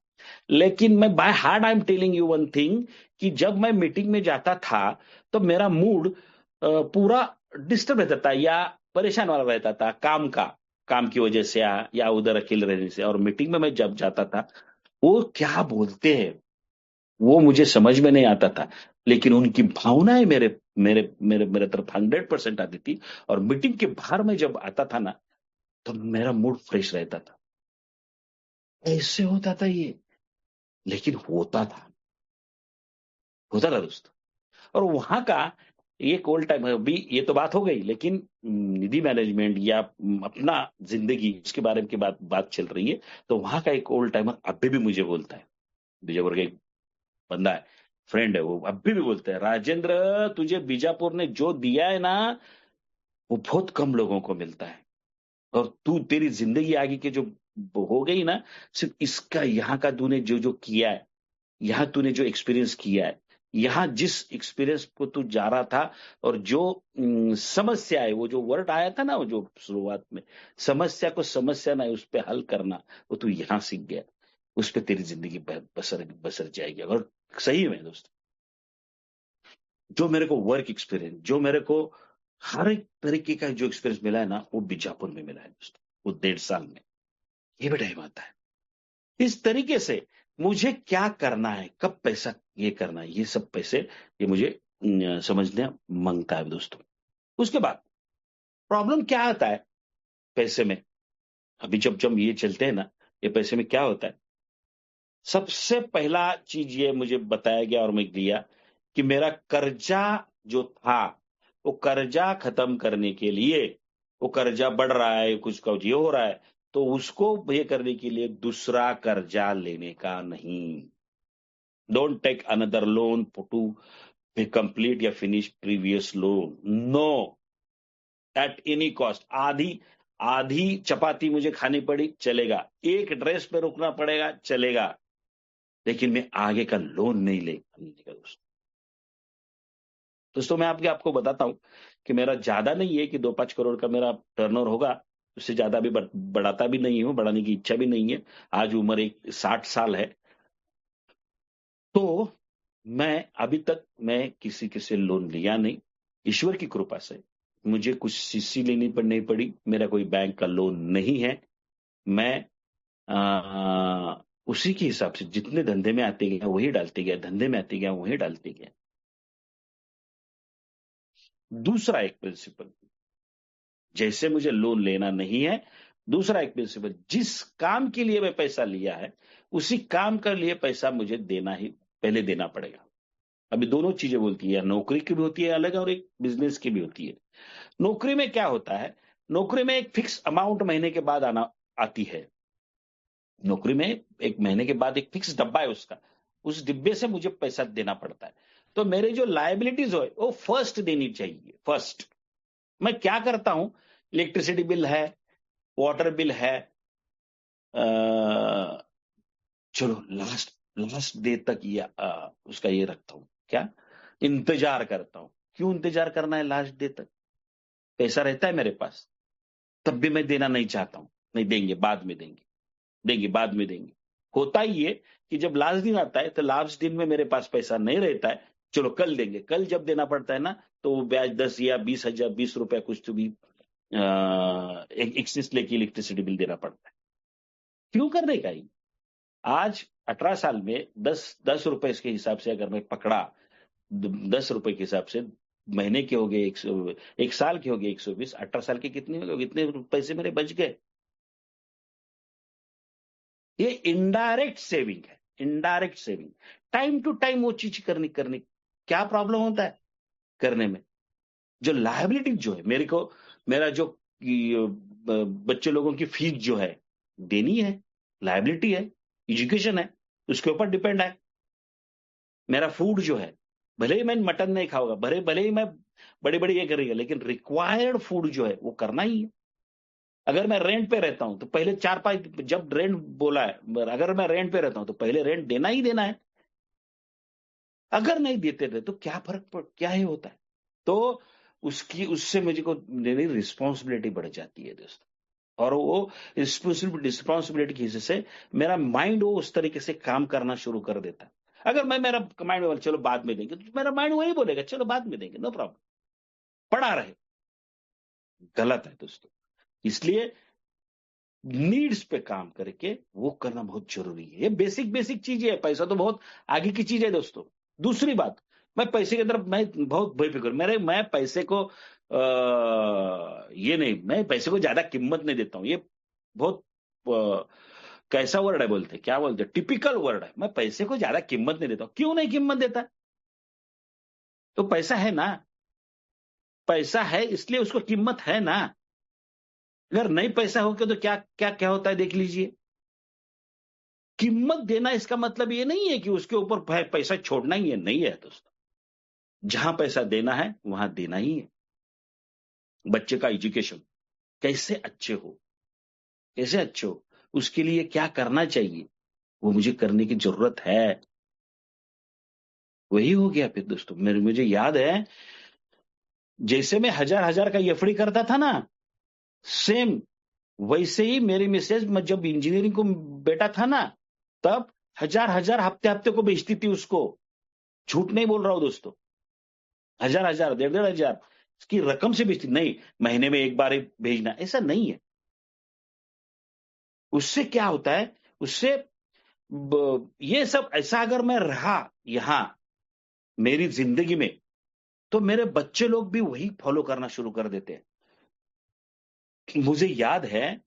लेकिन मैं by heart I am telling you one thing, कि जब मैं मीटिंग में जाता था, तो मेरा मूड पूरा डिस्टर्ब रहता था, या परेशान वाला रहता था, काम की वजह से, या उधर अकेले रहने से। और मीटिंग में मैं जब जाता था, वो क्या बोलते हैं वो मुझे समझ में नहीं आता था, लेकिन उनकी भावनाएं मेरे मेरे मेरे मेरे तरफ 100% आती थी। और मीटिंग के बाहर में जब आता था ना, तो मेरा मूड फ्रेश रहता था। ऐसे होता था ये, लेकिन होता था दोस्त। और वहां का एक ओल्ड टाइम, अभी ये तो बात हो गई, लेकिन निधि मैनेजमेंट या अपना जिंदगी, उसके बारे में की बात चल रही है। तो वहां का एक ओल्ड टाइमर अभी भी मुझे बोलता है, बीजापुर का एक बंदा है, फ्रेंड है, वो अभी भी बोलता है, राजेंद्र तुझे बीजापुर ने जो दिया है ना, वो बहुत कम लोगों को मिलता है। और तू, तेरी जिंदगी आगे की जो हो गई ना, सिर्फ इसका, यहाँ का तूने जो जो किया है, यहाँ तूने जो एक्सपीरियंस किया है, यहाँ जिस एक्सपीरियंस को तू जा रहा था, और जो समस्या है, वो जो वर्ड आया था ना, वो जो शुरुआत में, समस्या को समस्या ना उस पे हल करना, वो तू यहाँ सीख गया, उस पे तेरी जिंदगी बसर बसर जाएगी। और सही में दोस्त, जो मेरे को वर्क एक्सपीरियंस, जो मेरे को हर एक तरीके का जो एक्सपीरियंस मिला है ना, वो बीजापुर में मिला है दोस्त, वो 1.5 साल में। ये भी टाइम आता है, इस तरीके से मुझे क्या करना है, कब पैसा ये करना है, ये सब पैसे, ये मुझे समझने मांगता है दोस्तों। उसके बाद प्रॉब्लम क्या आता है पैसे में, अभी जब जब ये चलते हैं ना, ये पैसे में क्या होता है, सबसे पहला चीज ये मुझे बताया गया और मैं लिया कि मेरा कर्जा जो था, वो कर्जा खत्म करने के लिए, वो कर्जा बढ़ रहा है, कुछ का ये हो रहा है, तो उसको ये करने के लिए दूसरा कर्जा लेने का नहीं। Don't take another loan to complete या finish previous loan, no, at any cost. आधी आधी चपाती मुझे खानी पड़ी चलेगा, एक ड्रेस पे रुकना पड़ेगा चलेगा, लेकिन मैं आगे का लोन नहीं लेगा दोस्तों। दोस्तों मैं आपको बताता हूं कि मेरा ज्यादा नहीं है कि 2-5 करोड़ का मेरा टर्नओवर होगा, उससे ज्यादा भी बढ़ाता भी नहीं हूं, बढ़ाने की इच्छा भी नहीं है। आज उम्र एक 60 साल है, तो मैं अभी तक मैं किसी से लोन लिया नहीं। ईश्वर की कृपा से मुझे कुछ सीसी लेनी नहीं पड़ी, मेरा कोई बैंक का लोन नहीं है। मैं उसी के हिसाब से जितने धंधे में आते गया वही डालते गया, धंधे में आते गया वही डालते गया। दूसरा एक प्रिंसिपल, जैसे मुझे लोन लेना नहीं है, दूसरा एक प्रिंसिपल, जिस काम के लिए मैं पैसा लिया है उसी काम के लिए पैसा मुझे देना ही पहले देना पड़ेगा। अभी दोनों चीजें बोलती है, नौकरी की भी होती है अलग और एक बिजनेस की भी होती है। नौकरी में क्या होता है, नौकरी में एक फिक्स अमाउंट महीने के बाद आती है। नौकरी में एक महीने के बाद एक फिक्स डब्बा है उसका, उस डिब्बे से मुझे पैसा देना पड़ता है। तो मेरे जो लायबिलिटीज हो वो फर्स्ट देनी चाहिए, फर्स्ट। मैं क्या करता हूं, इलेक्ट्रिसिटी बिल है, वाटर बिल है, चलो लास्ट लास्ट डे तक ये उसका ये रखता हूं, क्या इंतजार करता हूं। क्यों इंतजार करना है लास्ट डे तक, पैसा रहता है मेरे पास, तब भी मैं देना नहीं चाहता हूं, नहीं देंगे बाद में देंगे, देंगे बाद में देंगे। होता ही है कि जब लास्ट दिन आता है तो लास्ट दिन में मेरे पास पैसा नहीं रहता है, चलो कल देंगे। कल जब देना पड़ता है ना, तो वो ब्याज 10 या 20,000, 20 रुपया कुछ तो भी एक एक्सिस लेके इलेक्ट्रिसिटी बिल देना पड़ता है। क्यों करने का ही, आज 18 साल में 10 रुपए के हिसाब से अगर मैं पकड़ा, 10 रुपए के हिसाब से महीने के हो गए 100, एक साल के हो गए 120, 18 साल के कितने हो गए, इतने पैसे मेरे बच गए। ये इनडायरेक्ट सेविंग है, indirect saving. Time to time वो चीज करनी करनी क्या प्रॉब्लम होता है करने में। जो लायबिलिटी जो है मेरे को, मेरा जो बच्चे लोगों की फीस जो है देनी है, लायबिलिटी है, एजुकेशन है, उसके ऊपर डिपेंड है। मेरा फूड जो है, भले ही मैं मटन नहीं खाऊंगा, भले भले ही मैं बड़ी बड़ी ये करेगा, लेकिन रिक्वायर्ड फूड जो है वो करना ही है। अगर मैं रेंट पे रहता हूं तो पहले 4-5, जब रेंट बोला है, अगर मैं रेंट पे रहता हूं तो पहले रेंट देना ही देना है। अगर नहीं देते थे तो क्या फर्क पड़, क्या ही होता है। तो उससे मुझे को मेरी रिस्पॉन्सिबिलिटी बढ़ जाती है दोस्तों, और वो रिस्पॉन्सिबिलिटी की वजह से मेरा माइंड वो उस तरीके से काम करना शुरू कर देता है। अगर मेरा माइंड बोले चलो बाद में देंगे, तो मेरा माइंड वही बोलेगा चलो बाद में देंगे, नो प्रॉब्लम, पड़ा रहे। गलत है दोस्तों। इसलिए नीड्स पे काम करके वो करना बहुत जरूरी है। ये बेसिक बेसिक चीजें है, पैसा तो बहुत आगे की चीज है दोस्तों। दूसरी बात, मैं पैसे की तरफ मैं बहुत बेफिक्र, मैं पैसे को ये नहीं, मैं पैसे को ज्यादा कीमत नहीं देता हूं। ये बहुत कैसा वर्ड है, बोलते क्या बोलते, टिपिकल वर्ड है। मैं पैसे को ज्यादा कीमत नहीं देता हूं। क्यों नहीं कीमत देता, तो पैसा है ना, पैसा है इसलिए उसको कीमत है ना। अगर नहीं पैसा हो के तो क्या क्या क्या होता है देख लीजिए। कीमत देना इसका मतलब ये नहीं है कि उसके ऊपर पैसा छोड़ना ही है, नहीं है दोस्तों। जहां पैसा देना है वहां देना ही है। बच्चे का एजुकेशन कैसे अच्छे हो, कैसे अच्छे हो, उसके लिए क्या करना चाहिए, वो मुझे करने की जरूरत है। वही हो गया फिर दोस्तों। मेरे मुझे याद है, जैसे मैं 1000-1000 का एफडी करता था ना, सेम वैसे ही मेरी मिसेज जब इंजीनियरिंग को बेटा था ना, तब 1000-1000 हफ्ते हफ्ते को बेचती थी उसको। झूठ नहीं बोल रहा हूं दोस्तों, 1000-1000, 1500 की रकम से बेचती, नहीं महीने में एक बार ही भेजना, ऐसा नहीं है। उससे क्या होता है, उससे ये सब ऐसा अगर मैं रहा यहां मेरी जिंदगी में, तो मेरे बच्चे लोग भी वही फॉलो करना शुरू कर देते हैं। मुझे याद है,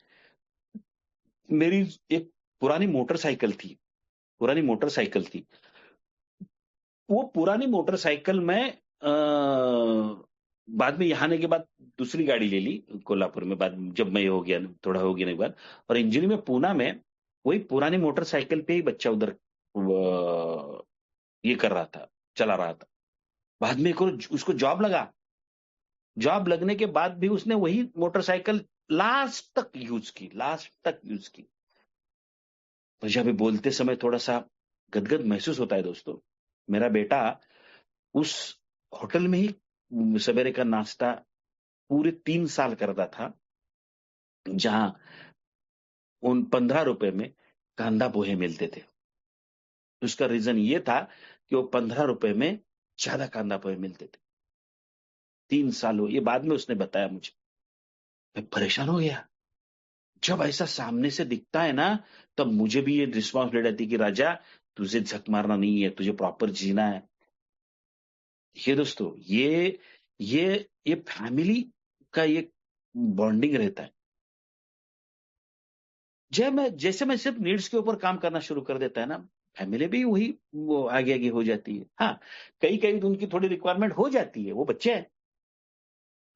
मेरी एक पुरानी मोटरसाइकिल थी, पुरानी मोटरसाइकिल थी। वो पुरानी मोटरसाइकिल में बाद में यहाँ आने के बाद दूसरी गाड़ी ले ली कोल्हापुर में, बाद जब मैं ये हो गया, थोड़ा हो गया ना एक बार, और इंजीनियरिंग में पूना में वही पुरानी मोटरसाइकिल पे ही बच्चा उधर ये कर रहा था, चला रहा था। बाद में उसको जॉब लगा। जॉब लगने के बाद भी उसने वही मोटरसाइकिल लास्ट तक यूज की। मुझे अभी बोलते समय थोड़ा सा गदगद महसूस होता है दोस्तों। मेरा बेटा उस होटल में ही सवेरे का नाश्ता पूरे 3 साल करता था, जहां उन 15 रुपए में कांदा पोहे मिलते थे। उसका रीजन ये था कि वो 15 रुपए में ज्यादा कांदा पोहे मिलते थे। 3 साल हो, ये बाद में उसने बताया मुझे। मैं परेशान हो गया। जब ऐसा सामने से दिखता है ना, तब मुझे भी ये रिस्पॉन्सिबिलिटी आती है कि राजा, तुझे झक मारना नहीं है, तुझे प्रॉपर जीना है। ये दोस्तों, ये फैमिली का ये बॉन्डिंग रहता है। जैसे मैं सिर्फ नीड्स के ऊपर काम करना शुरू कर देता है ना, फैमिली भी वही वो आगे आगे हो जाती है। हाँ, कई कई उनकी थोड़ी रिक्वायरमेंट हो जाती है, वो बच्चे हैं,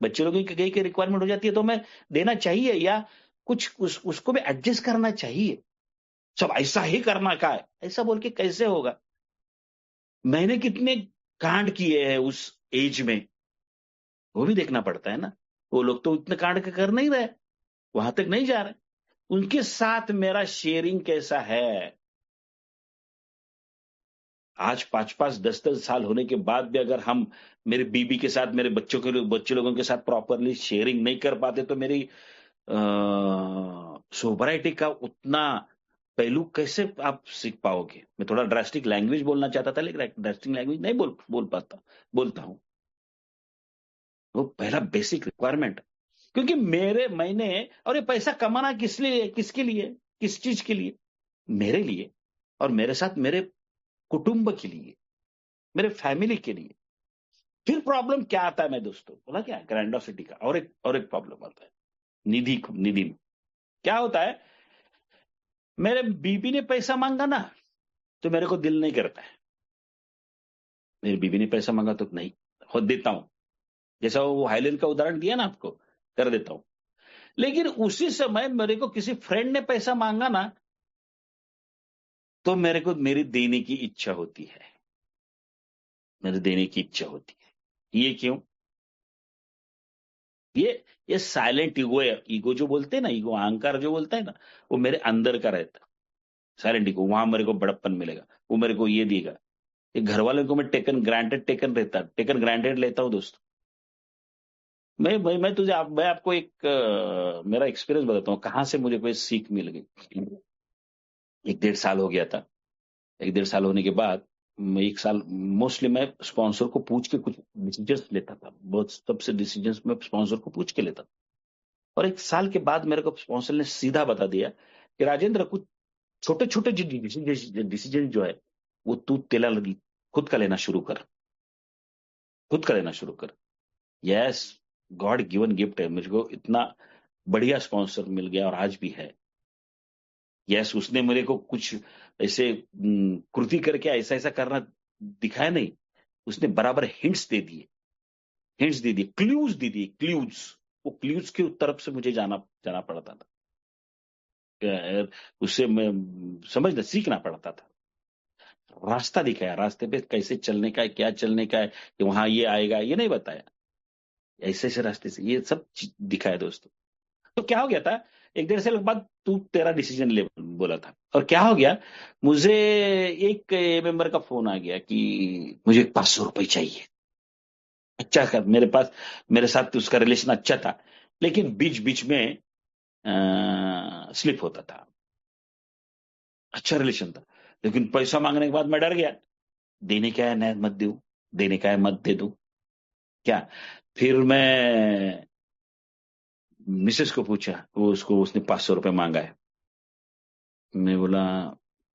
बच्चे लोगों की कई कई रिक्वायरमेंट हो जाती है, तो मैं देना चाहिए, या कुछ उसको भी एडजस्ट करना चाहिए। सब ऐसा ही करना का है, ऐसा बोल के कैसे होगा? मैंने कितने कांड किए हैं उस एज में, वो भी देखना पड़ता है ना। वो लोग तो इतने कांड कर नहीं रहे, वहां तक नहीं जा रहे। उनके साथ मेरा शेयरिंग कैसा है? आज 5-5 10-10 साल होने के बाद भी अगर हम मेरे बीबी के साथ, मेरे बच्चे लोगों के साथ प्रॉपरली शेयरिंग नहीं कर पाते, तो मेरी सोबराइटी का उतना पहलू कैसे आप सीख पाओगे? मैं थोड़ा ड्रास्टिक लैंग्वेज बोलना चाहता था, लेकिन ड्रास्टिक लैंग्वेज नहीं बोल पाता, बोलता हूं। वो पहला बेसिक रिक्वायरमेंट। क्योंकि मैंने, और ये पैसा कमाना किस लिए, किसके लिए, किस चीज के लिए? मेरे लिए, और मेरे साथ मेरे कुटुंब के लिए, मेरे फैमिली के लिए। फिर प्रॉब्लम क्या आता है, मैं दोस्तों बोला क्या, ग्रैंडोसिटी का और एक प्रॉब्लम आता है, निधि में क्या होता है। मेरे बीबी ने पैसा मांगा ना, तो मेरे को दिल नहीं करता है। मेरी बीबी ने पैसा मांगा तो नहीं, खुद देता हूं। जैसा वो हाईलैंड का उदाहरण दिया ना आपको, कर देता हूं। लेकिन उसी समय मेरे को किसी फ्रेंड ने पैसा मांगा ना, तो मेरे को मेरी देने की इच्छा होती है, मेरे देने की इच्छा होती है। ये क्यों? ये साइलेंट ईगो है। ईगो जो बोलते हैं ना, ईगो अहंकार जो बोलता है ना, वो मेरे अंदर का रहता है। साइलेंट ईगो, वहां मेरे को बड़प्पन मिलेगा, वो मेरे को ये देगा। ये घर वालों को मैं टेकन ग्रांटेड लेता हूँ दोस्त। मैं मैं आपको एक मेरा एक्सपीरियंस बताता हूँ, कहां से मुझे कोई सीख मिल गई। 1-1.5 साल हो गया था। 1-1.5 साल होने के बाद, मैं 1 साल मोस्टली मैं स्पॉन्सर को पूछ के कुछ डिसीजंस लेता था, बहुत सबसे डिसीजंस मैं स्पॉन्सर को पूछ के लेता था। और 1 साल के बाद मेरे को स्पॉन्सर ने सीधा बता दिया कि राजेंद्र, कुछ छोटे छोटे जो डिसीजन जो है, वो तू तेला लगी खुद का लेना शुरू कर, खुद का लेना शुरू कर। यस, गॉड गिवन गिफ्ट है मुझको, इतना बढ़िया स्पॉन्सर मिल गया और आज भी है। यस, उसने मेरे को कुछ ऐसे कृति करके ऐसा ऐसा करना दिखाया नहीं, उसने बराबर हिंट्स दे दिए, क्लूज दे दिए, क्लूज। वो क्लूज के तरफ से मुझे जाना जाना पड़ता था। उससे मैं समझना सीखना पड़ता था। रास्ता दिखाया, रास्ते पे कैसे चलने का है, क्या चलने का है, कि वहां ये आएगा, ये नहीं बताया। ऐसे ऐसे रास्ते से ये सब दिखाया दोस्तों। तो क्या हो गया था, 1-1.5 साल बाद तू तेरा डिसीजन ले बोला था, और क्या हो गया, मुझे एक मेंबर का फोन आ गया कि मुझे 500 रुपए चाहिए। अच्छा कर, मेरे पास, मेरे साथ उसका रिलेशन अच्छा था, लेकिन बीच बीच में स्लिप होता था। अच्छा रिलेशन था, लेकिन पैसा मांगने के बाद मैं डर गया। देने का है न मत दू, देने का है मत दे दू क्या? फिर मैं मिसेस को पूछा, वो उसको उसने 500 रुपए मांगा है। मैं बोला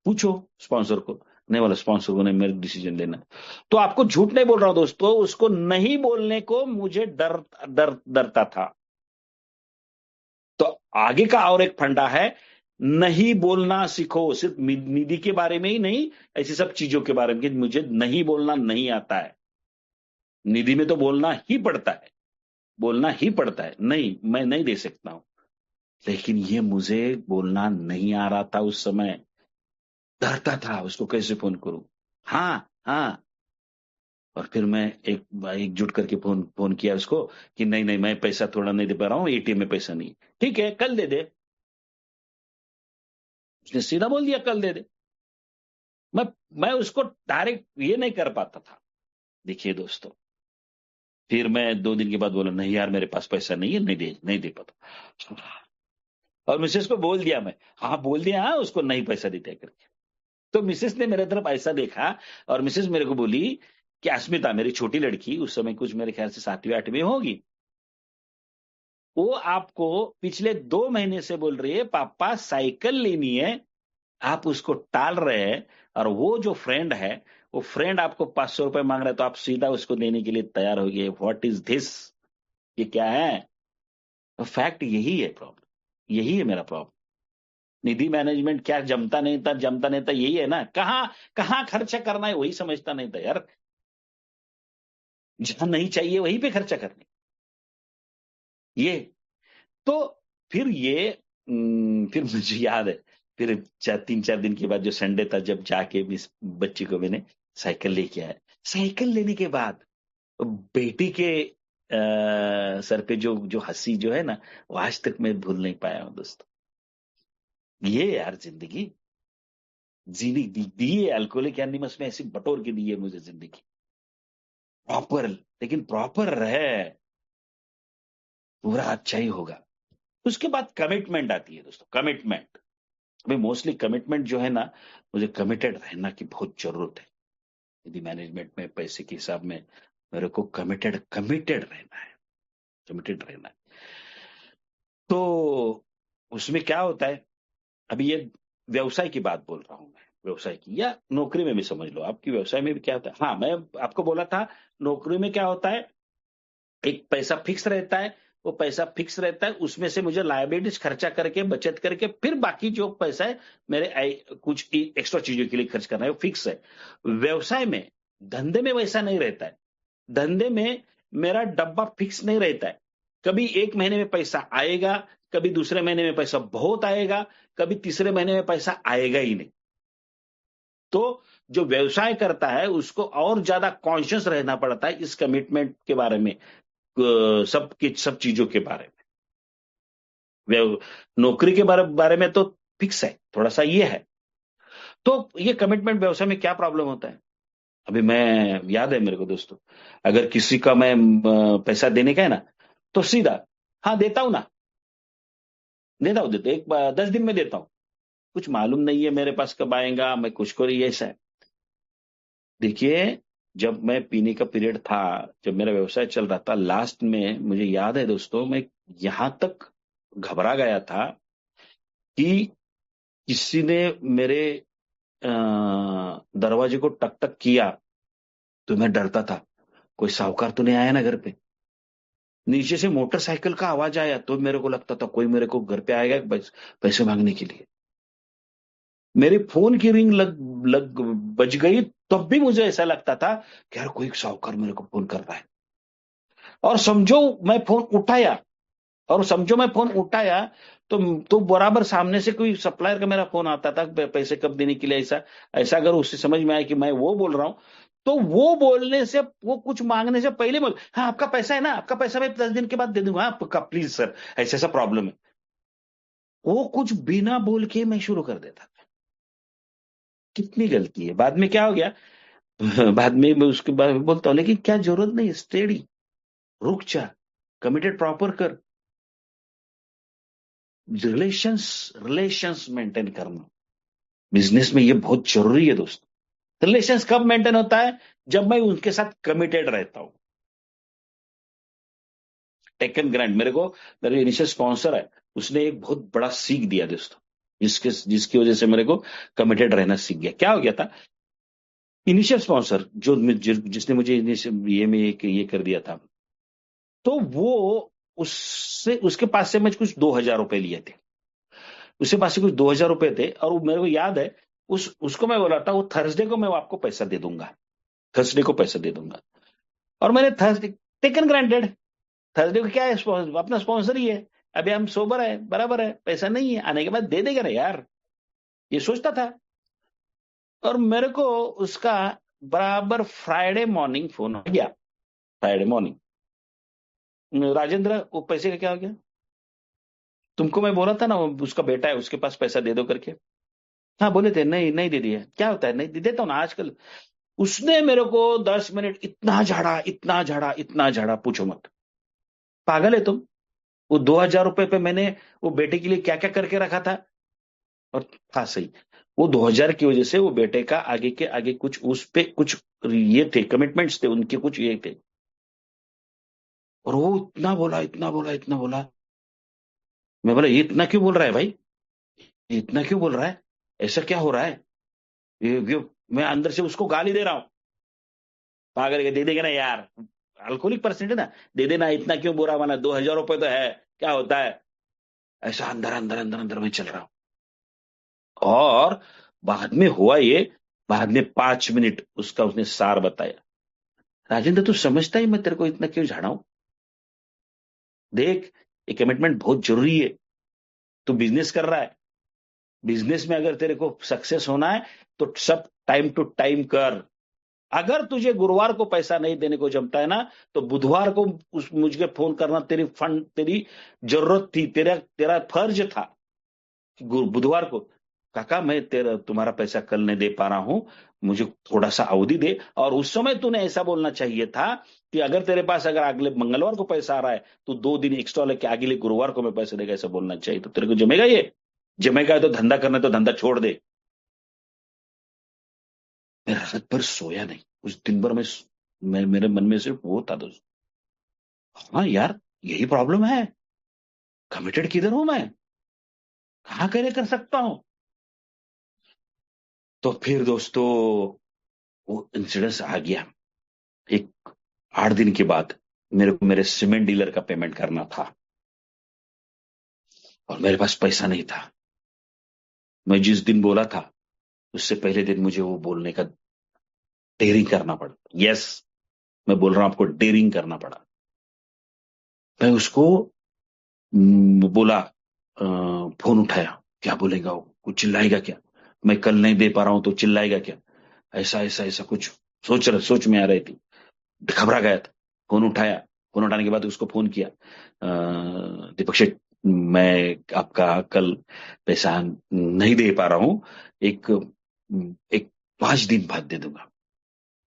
पूछो स्पॉन्सर को। नहीं बोला, स्पॉन्सर को नहीं, मेरे डिसीजन लेना है। तो आपको झूठ नहीं बोल रहा हूं दोस्तों, उसको नहीं बोलने को मुझे डरता था। तो आगे का और एक फंडा है नहीं बोलना सीखो, सिर्फ निधि के बारे में ही नहीं, ऐसी सब चीजों के बारे में कि मुझे नहीं बोलना नहीं आता है। निधि में तो बोलना ही पड़ता है, बोलना ही पड़ता है, नहीं मैं नहीं दे सकता हूं। लेकिन ये मुझे बोलना नहीं आ रहा था उस समय, डरता था उसको कैसे फोन करूं। हाँ हाँ। और फिर मैं एकजुट करके फोन फोन किया उसको कि नहीं नहीं, मैं पैसा थोड़ा नहीं दे पा रहा हूँ, एटीएम में पैसा नहीं। ठीक है, कल दे दे। उसने सीधा बोल दिया कल दे दे। मैं मैं उसको डायरेक्ट ये नहीं कर पाता था। देखिए दोस्तों, फिर मैं 2 दिन के बाद बोला नहीं यार, मेरे पास पैसा नहीं है, नहीं दे पाता। और मिसेस को बोल दिया मैं, हाँ बोल दिया, हाँ उसको नहीं पैसा देते करके। तो मिसेस ने मेरे तरफ ऐसा देखा, और मिसेस मेरे को बोली कि अस्मिता, मेरी छोटी लड़की, उस समय कुछ मेरे ख्याल से 7वीं 8वीं होगी, वो आपको पिछले 2 महीने से बोल रही है पापा साइकिल लेनी है, आप उसको टाल रहे हैं। और वो जो फ्रेंड है, वो फ्रेंड आपको 500 रुपए मांग रहा है, तो आप सीधा उसको देने के लिए तैयार हो गए। व्हाट इज दिस, ये क्या है? तो फैक्ट यही है, प्रॉब्लम यही है मेरा प्रॉब्लम। निधि मैनेजमेंट क्या जमता नहीं था, यही है ना, कहाँ कहाँ खर्चा करना है वही समझता नहीं था यार। जहां नहीं चाहिए वहीं पे खर्चा करने, ये तो। फिर ये फिर मुझे याद है, फिर 3 4 दिन के बाद जो संडे था, जब जाके इस बच्ची को मैंने साइकिल लेके आया। साइकिल लेने के बाद बेटी के सर पे जो जो हंसी जो है ना, वो आज तक मैं भूल नहीं पाया हूं दोस्तों। ये यार जिंदगी जीनी दी है, अल्कोहलिक एनिमस में ऐसी बटोर के दी है मुझे जिंदगी, प्रॉपर। लेकिन प्रॉपर रहे, पूरा अच्छा ही होगा। उसके बाद कमिटमेंट आती है दोस्तों, कमिटमेंट। अभी मोस्टली कमिटमेंट जो है ना, मुझे कमिटेड रहना की बहुत जरूरत है। यदि मैनेजमेंट में पैसे के हिसाब में मेरे को कमिटेड कमिटेड रहना है, कमिटेड रहना है। तो उसमें क्या होता है, अभी ये व्यवसाय की बात बोल रहा हूं मैं, व्यवसाय की, या नौकरी में भी समझ लो, आपकी व्यवसाय में भी क्या होता है। हाँ, मैं आपको बोला था, नौकरी में क्या होता है, एक पैसा फिक्स रहता है, वो पैसा फिक्स रहता है, उसमें से मुझे लायबिलिटीज खर्चा करके, बचत करके, फिर बाकी जो पैसा है मेरे कुछ एक्स्ट्रा चीजों के लिए खर्च करना है, वो फिक्स है। व्यवसाय में, धंधे में वैसा नहीं रहता है। धंधे में मेरा डब्बा फिक्स नहीं रहता है। कभी एक महीने में पैसा आएगा, कभी दूसरे महीने में पैसा बहुत आएगा, कभी तीसरे महीने में पैसा आएगा ही नहीं। तो जो व्यवसाय करता है उसको और ज्यादा कॉन्शियस रहना पड़ता है इस कमिटमेंट के बारे में, सब चीजों के बारे में। नौकरी के बारे में तो फिक्स है, थोड़ा सा ये है। तो ये कमिटमेंट व्यवसाय में क्या प्रॉब्लम होता है, अभी मैं याद है मेरे को दोस्तों, अगर किसी का मैं पैसा देने का है ना, तो सीधा हाँ देता हूं ना, देता हूं, 10 दिन में देता हूं। कुछ मालूम नहीं है मेरे पास कब आएगा, मैं कुछ को रही ऐसा है। देखिए, जब मैं पीने का पीरियड था, जब मेरा व्यवसाय चल रहा था, लास्ट में मुझे याद है दोस्तों, मैं यहां तक घबरा गया था कि किसी ने मेरे अ, दरवाजे को टक टक किया, तो मैं डरता था कोई साहूकार तो नहीं आया ना घर पे। नीचे से मोटरसाइकिल का आवाज आया तो मेरे को लगता था कोई मेरे को घर पे आएगा पैसे मांगने के लिए। मेरे फोन की रिंग लग लग बज गई, तब भी मुझे ऐसा लगता था कि यार कोई साहूकार मेरे को फोन कर रहा है। और समझो मैं फोन उठाया, और समझो मैं फोन उठाया, तो बराबर सामने से कोई सप्लायर का मेरा फोन आता था, पैसे कब देने के लिए, ऐसा ऐसा। अगर उससे समझ में आया कि मैं वो बोल रहा हूं, तो वो बोलने से, वो कुछ मांगने से पहले बोल, हाँ आपका पैसा है ना, आपका पैसा मैं 10 दिन के बाद दे दूंगा, हाँ आपका प्लीज सर, ऐसा ऐसा प्रॉब्लम है। वो कुछ बिना बोल के मैं शुरू कर देता था। कितनी गलती है, बाद में क्या हो गया, बाद में मैं उसके बारे में बोलता हूँ, लेकिन क्या जरूरत नहीं, स्टेडी, रुक जा, कमिटेड प्रॉपर कर। रिलेशंस रिलेशंस मेंटेन करना बिजनेस में ये बहुत जरूरी है दोस्तों। रिलेशंस कब मेंटेन होता है, जब मैं उनके साथ कमिटेड रहता हूं। टेकन ग्रांट, मेरे को मेरे इनिशियल स्पॉन्सर है, उसने एक बहुत बड़ा सीख दिया दोस्तों, जिसके जिसकी वजह से मेरे को कमिटेड रहना सीख गया। क्या हो गया था, इनिशियल स्पॉन्सर जो जिसने मुझे ये में ये कर दिया था, तो वो उससे उसके पास से मैं कुछ 2,000 रुपए लिए थे। उसके पास से कुछ 2,000 रुपए थे, और वो मेरे को याद है, उसको मैं बोला था वो थर्सडे को मैं आपको पैसा दे दूंगा, थर्सडे को पैसा दे दूंगा। और मैंने थर्सडे टेकन ग्रांटेड, थर्सडे को क्या है, अपना स्पॉन्सर ही है, अभी हम सोबर है, बराबर है, पैसा नहीं है, आने के बाद दे देगा ना यार, ये सोचता था। और मेरे को उसका बराबर फ्राइडे मॉर्निंग फोन आ गया, फ्राइडे मॉर्निंग, राजेंद्र वो पैसे का क्या हो गया, तुमको मैं बोला था ना वो उसका बेटा है, उसके पास पैसा दे दो करके। हाँ बोले थे, नहीं नहीं दे दिया, क्या होता है, नहीं दे देता हूँ ना आजकल। उसने मेरे को 10 मिनट इतना झाड़ा, इतना झाड़ा, इतना झाड़ा, पूछो मत, पागल है तुम। वो 2,000 रुपए पे मैंने वो बेटे के लिए क्या क्या करके रखा था। और था सही, वो 2,000 की वजह से वो बेटे का आगे के आगे कुछ उस पे कुछ ये थे, कमिटमेंट्स थे उनके, कुछ ये थे। और वो इतना बोला, इतना बोला, इतना बोला। मैं बोला ये इतना क्यों बोल रहा है भाई, ये इतना क्यों बोल रहा है, ऐसा क्या हो रहा है, ये मैं अंदर से उसको गाली दे रहा हूँ, पागल के दे देगा ना यार, अल्कोहलिक परसेंट है ना, दे देना, इतना क्यों बुरा माना, 2,000 रुपए तो है, क्या होता है, ऐसा अंदर अंदर अंदर अंदर में चल रहा हूँ। और बाद में हुआ ये, बाद में 5 मिनट उसका उसने सार बताया, राजेंद्र तू समझता ही मैं तेरे को इतना क्यों झाड़ा हूं, देख ये कमिटमेंट बहुत जरूरी है, तू बिजनेस कर रहा है, बिजनेस में अगर तेरे को सक्सेस होना है तो सब टाइम टू टाइम कर, अगर तुझे गुरुवार को पैसा नहीं देने को जमता है ना, तो बुधवार को उस मुझे फोन करना, तेरी फंड तेरी जरूरत थी, तेरा तेरा फर्ज था कि बुधवार को, काका मैं तेरा तुम्हारा पैसा कल नहीं दे पा रहा हूं, मुझे थोड़ा सा अवधि दे। और उस समय तूने ऐसा बोलना चाहिए था कि अगर तेरे पास अगर अगले मंगलवार को पैसा आ रहा है तो 2 दिन एक्स्ट्रा लेके अगले गुरुवार को मैं पैसे देगा, ऐसा बोलना चाहिए, तो तेरे को जमेगा ये, जमेगा तो धंधा करना, तो धंधा छोड़ दे। मैं रात भर सोया नहीं उस दिन भर, मेरे मन में सिर्फ वो था दोस्त, हाँ यार यही प्रॉब्लम है, कमिटेड किधर हूं मैं, कहाँ करे कर सकता हूं। तो फिर दोस्तों वो इंसिडेंस आ गया, एक 8 दिन के बाद मेरे को मेरे सीमेंट डीलर का पेमेंट करना था, और मेरे पास पैसा नहीं था। मैं जिस दिन बोला था उससे पहले दिन मुझे वो बोलने का डेयरिंग करना पड़ा, यस मैं बोल रहा हूं आपको, डेयरिंग करना पड़ा। मैं उसको बोला, फोन उठाया, क्या बोलेगा वो, कुछ चिल्लाएगा क्या, मैं कल नहीं दे पा रहा हूं तो चिल्लाएगा क्या, ऐसा ऐसा ऐसा कुछ सोच में आ रही थी, घबरा गया था। फोन उठाया, फोन उठाने के बाद उसको फोन किया, दीपक शेठ मैं आपका कल पैसा नहीं दे पा रहा हूं, एक एक 5 दिन बाद दे दूंगा,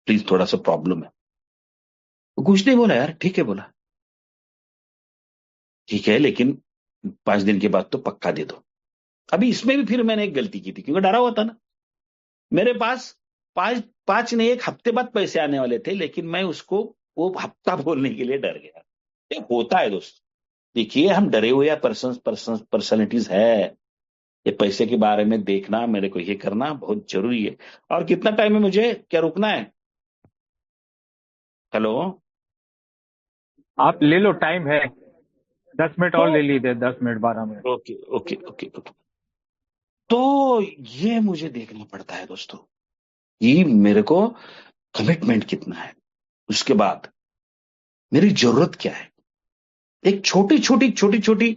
प्लीज थोड़ा सा प्रॉब्लम है। वो कुछ नहीं बोला यार, ठीक है बोला, ठीक है लेकिन 5 दिन के बाद तो पक्का दे दो। अभी इसमें भी फिर मैंने एक गलती की थी, क्योंकि डरा हुआ था ना, मेरे पास पांच पांच नहीं, एक हफ्ते बाद पैसे आने वाले थे, लेकिन मैं उसको वो हफ्ता बोलने के लिए डर गया। ये होता है दोस्त, देखिए हम डरे हुए या पर्सनालिटीज है, ये पैसे के बारे में देखना, मेरे को ये करना बहुत जरूरी है। और कितना टाइम है मुझे, क्या रुकना है, हेलो। आप ले लो, टाइम है। 10 मिनट तो और ले लीजिए, 10 minute 12 minute. Okay okay okay okay, तो ये मुझे देखना पड़ता है दोस्तों, ये मेरे को कमिटमेंट कितना है, उसके बाद मेरी जरूरत क्या है, एक छोटी छोटी छोटी छोटी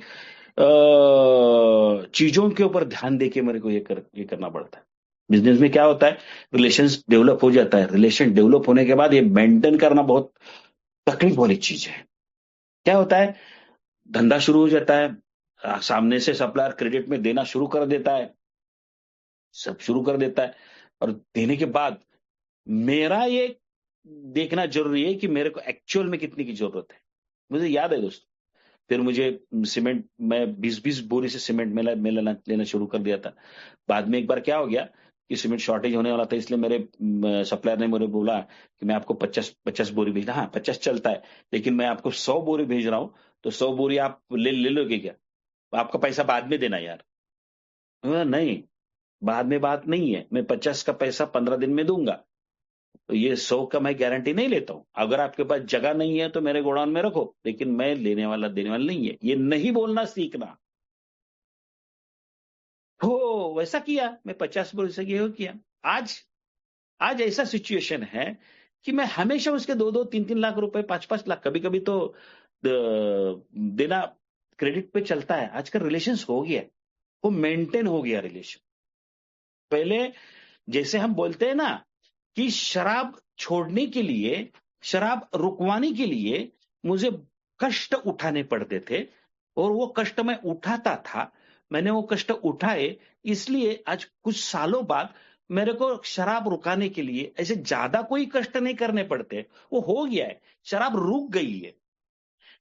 चीजों के ऊपर ध्यान देके मेरे को ये करना पड़ता है। बिजनेस में क्या होता है, रिलेशंस डेवलप हो जाता है, रिलेशन डेवलप होने के बाद ये मेंटेन करना बहुत तकलीफ वाली चीज है। क्या होता है, धंधा शुरू हो जाता है, सामने से सप्लायर क्रेडिट में देना शुरू कर देता है, सब शुरू कर देता है, और देने के बाद मेरा ये देखना जरूरी है कि मेरे को एक्चुअल में कितनी की जरूरत है। मुझे याद है दोस्त, फिर मुझे सीमेंट, मैं 20-20 बोरी से सीमेंट में लेना शुरू कर दिया था। बाद में एक बार क्या हो गया कि सीमेंट शॉर्टेज होने वाला था, इसलिए मेरे सप्लायर ने मुझे बोला कि मैं आपको 50-50 बोरी भेजना, हाँ 50 चलता है, लेकिन मैं आपको 100 बोरी भेज रहा हूँ, तो 100 बोरी आप ले लोगे क्या, आपका पैसा बाद में देना यार। मैं बोला, नहीं बाद में बात नहीं है, मैं 50 का पैसा 15 दिन में दूंगा, तो ये 100 का मैं गारंटी नहीं लेता हूं, अगर आपके पास जगह नहीं है तो मेरे गोडाउन में रखो, लेकिन मैं लेने वाला देने वाला नहीं है, ये नहीं बोलना सीखना। वैसा किया, मैं 50 वर्ष ये किया। आज आज ऐसा सिचुएशन है कि मैं हमेशा उसके 2-2, 3-3 लाख रुपए, 5-5 लाख, कभी-कभी तो देना क्रेडिट पे चलता है। आजकल रिलेशंस हो गया है, वो मेंटेन हो गया रिलेशन। पहले जैसे हम बोलते हैं ना कि शराब छोड़ने के लिए, शराब रुकवाने के लिए मुझे कष्ट उठाने पड़ते थे और वो कष्ट मैं उठाता था। मैंने वो कष्ट उठाए, इसलिए आज कुछ सालों बाद मेरे को शराब रुकाने के लिए ऐसे ज्यादा कोई कष्ट नहीं करने पड़ते। वो हो गया है, शराब रुक गई है।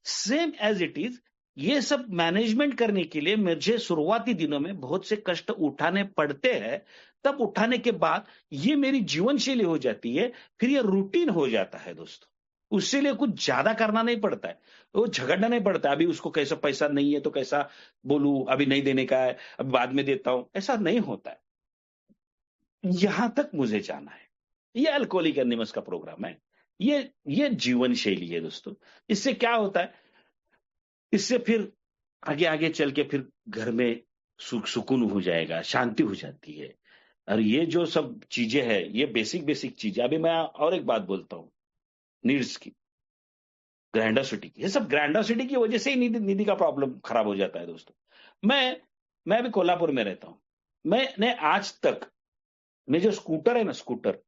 सेम एज इट इज, ये सब मैनेजमेंट करने के लिए मुझे शुरुआती दिनों में बहुत से कष्ट उठाने पड़ते हैं। तब उठाने के बाद ये मेरी जीवन शैली हो जाती है, फिर ये रूटीन हो जाता है दोस्तों। उससे लिए कुछ ज्यादा करना नहीं पड़ता है, वो झगड़ना नहीं पड़ता। अभी उसको कैसा पैसा नहीं है तो कैसा बोलूं, अभी नहीं देने का है, अभी बाद में देता हूं, ऐसा नहीं होता है। यहां तक मुझे जाना है। ये अल्कोहलिक एनोनिमस का प्रोग्राम है, ये जीवन शैली है दोस्तों। इससे क्या होता है, इससे फिर आगे आगे चल के फिर घर में सुकून हो जाएगा, शांति हो जाती है। और ये जो सब चीजें हैं, ये बेसिक बेसिक चीजें। अभी मैं और एक बात बोलता हूं, नीड्स की, ग्रैंडोसिटी की। ये सब ग्रैंडोसिटी की वजह से ही निधि निधि का प्रॉब्लम खराब हो जाता है दोस्तों। मैं अभी कोल्हापुर में रहता हूं। मैंने आज तक, मैं जो स्कूटर है ना, स्कूटर,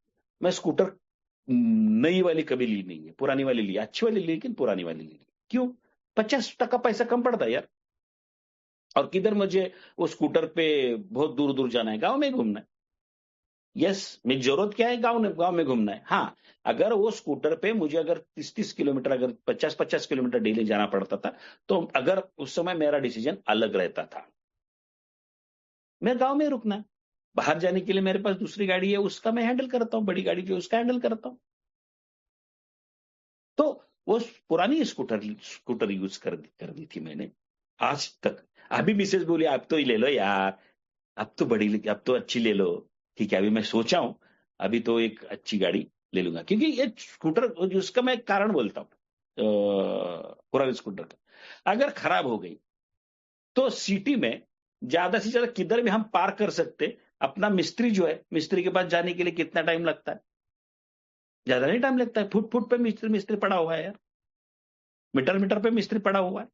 मैं स्कूटर नई वाली कभी ली नहीं है, पुरानी वाली ली, अच्छी वाली ली, लेकिन पुरानी वाली ली। क्यों? 50 टका पैसा कम पड़ता है यार। और किधर मुझे वो स्कूटर पे बहुत दूर दूर जाना है, गांव में घूमना है। यस, मेरी जरूरत क्या है, गांव में घूमना है। हाँ, अगर वो स्कूटर पे मुझे अगर 30-30 किलोमीटर, अगर 50-50 किलोमीटर डेली जाना पड़ता था, तो अगर उस समय मेरा डिसीजन अलग रहता था। मैं गांव में रुकना है। बाहर जाने के लिए मेरे पास दूसरी गाड़ी है, उसका मैं हैंडल करता हूं, बड़ी गाड़ी जो उसका हैंडल करता हूं। तो वो पुरानी स्कूटर स्कूटर यूज कर दी थी मैंने आज तक। अभी मिसेज बोली, आप तो ही ले लो यार, अब तो अब तो अच्छी ले लो। ठीक है, अभी मैं सोचा हूं, अभी तो एक अच्छी गाड़ी ले लूंगा, क्योंकि ये स्कूटर, उसका मैं एक कारण बोलता हूं। पुराने स्कूटर का अगर खराब हो गई तो सिटी में ज्यादा से ज्यादा किधर भी हम पार्क कर सकते। अपना मिस्त्री जो है, मिस्त्री के पास जाने के लिए कितना टाइम लगता है? ज्यादा नहीं टाइम लगता है। फुट फुट पे मिस्त्री मिस्त्री पड़ा हुआ है यार, मीटर मीटर पे मिस्त्री पड़ा हुआ है,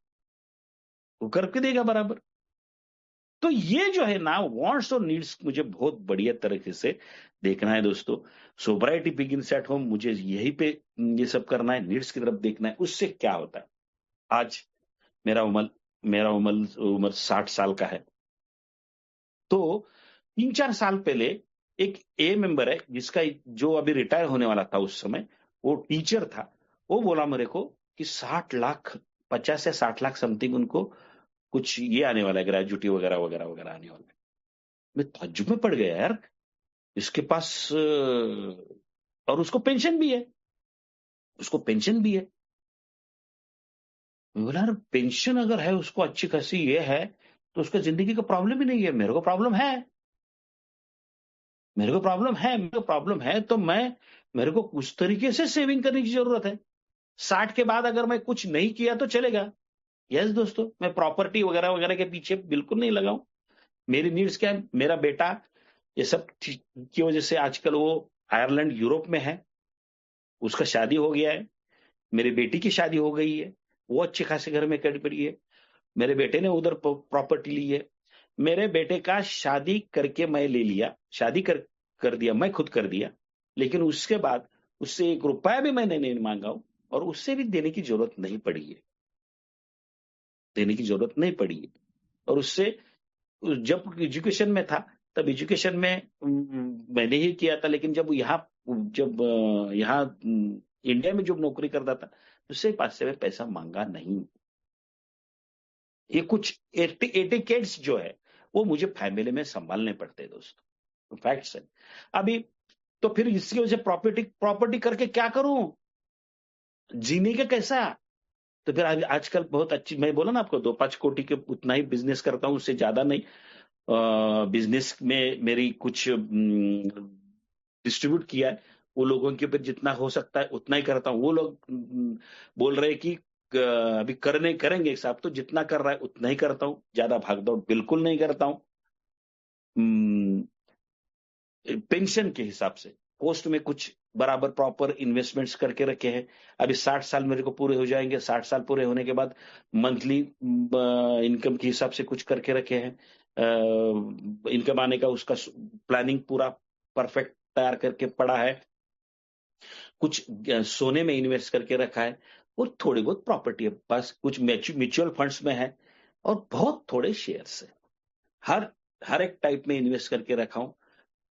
वो करके देगा बराबर। तो ये जो है ना, वांट्स और नीड्स मुझे बहुत बढ़िया तरीके से देखना है दोस्तों। सोब्राइटी बिगिंस एट होम, मुझे यहीं पे ये सब करना है, नीड्स की तरफ देखना है। उससे क्या होता है, आज मेरा उम्र मेरा उम्र उम्र 60 साल का है। तो 3-4 साल पहले एक ए मेंबर है, जिसका जो अभी रिटायर होने वाला था उस समय, वो टीचर था। वो बोला मेरे को कि 60 लाख, 50 या 60 लाख समथिंग उनको कुछ ये आने वाला है, ग्रेजुटी वगैरह वगैरह वगैरह आने वाला है। मैं ताज्जुब में पड़ गया यार, इसके पास और उसको पेंशन भी है, उसको पेंशन भी है। मैं बोला यार, पेंशन अगर है उसको अच्छी खासी ये है, तो उसका जिंदगी का प्रॉब्लम ही नहीं है। मेरे को प्रॉब्लम है, मेरे को प्रॉब्लम है। तो मेरे को उस तरीके से सेविंग करने की जरूरत है। 60 के बाद अगर मैं कुछ नहीं किया तो चलेगा। यस दोस्तों, मैं प्रॉपर्टी वगैरह वगैरह के पीछे बिल्कुल नहीं लगाऊं। मेरी नीड्स क्या है, मेरा बेटा ये सब की वजह से आजकल वो आयरलैंड यूरोप में है, उसका शादी हो गया है। मेरी बेटी की शादी हो गई है, वो अच्छे खासे घर में कड़ी पड़ी है। मेरे बेटे ने उधर प्रॉपर्टी ली है। मेरे बेटे का शादी करके मैं ले लिया, शादी कर दिया, मैं खुद कर दिया। लेकिन उसके बाद उससे 1 रुपया भी मैंने नहीं मांगा हूं, और उससे भी देने की जरूरत नहीं पड़ी है, देने की जरूरत नहीं पड़ी है। और उससे, जब एजुकेशन में था तब एजुकेशन में मैंने ही किया था। लेकिन जब यहाँ इंडिया में जब नौकरी करता था, उससे पास से मैं पैसा मांगा नहीं। ये कुछ एटिकेट्स जो है, वो मुझे फैमिली में संभालने पड़ते हैं दोस्तों, फैक्ट्स है। अभी तो फिर इसकी वजह से प्रॉपर्टी प्रॉपर्टी करके क्या करूं, जीने का कैसा? तो फिर आजकल बहुत अच्छी, मैं बोला ना आपको, 2-5 कोटि के उतना ही बिजनेस करता हूं, उससे ज्यादा नहीं। बिजनेस में मेरी कुछ डिस्ट्रीब्यूट किया है, वो लोगों के ऊपर जितना हो सकता है उतना ही करता हूं। वो लोग बोल रहे हैं कि अभी करेंगे साहब, तो जितना कर रहा है उतना ही करता हूं, ज्यादा भागदौड़ बिल्कुल नहीं करता हूं। पेंशन के हिसाब से पोस्ट में कुछ बराबर प्रॉपर इन्वेस्टमेंट्स करके रखे हैं। अभी 60 साल मेरे को पूरे हो जाएंगे, 60 साल पूरे होने के बाद मंथली इनकम के हिसाब से कुछ करके रखे हैं। इनकम आने का उसका प्लानिंग पूरा परफेक्ट तैयार करके पड़ा है। कुछ सोने में इन्वेस्ट करके रखा है और थोड़ी बहुत प्रॉपर्टी है, बस कुछ म्यूचुअल फंड्स में है और बहुत थोड़े शेयर्स है। हर एक टाइप में इन्वेस्ट करके रखा हूं,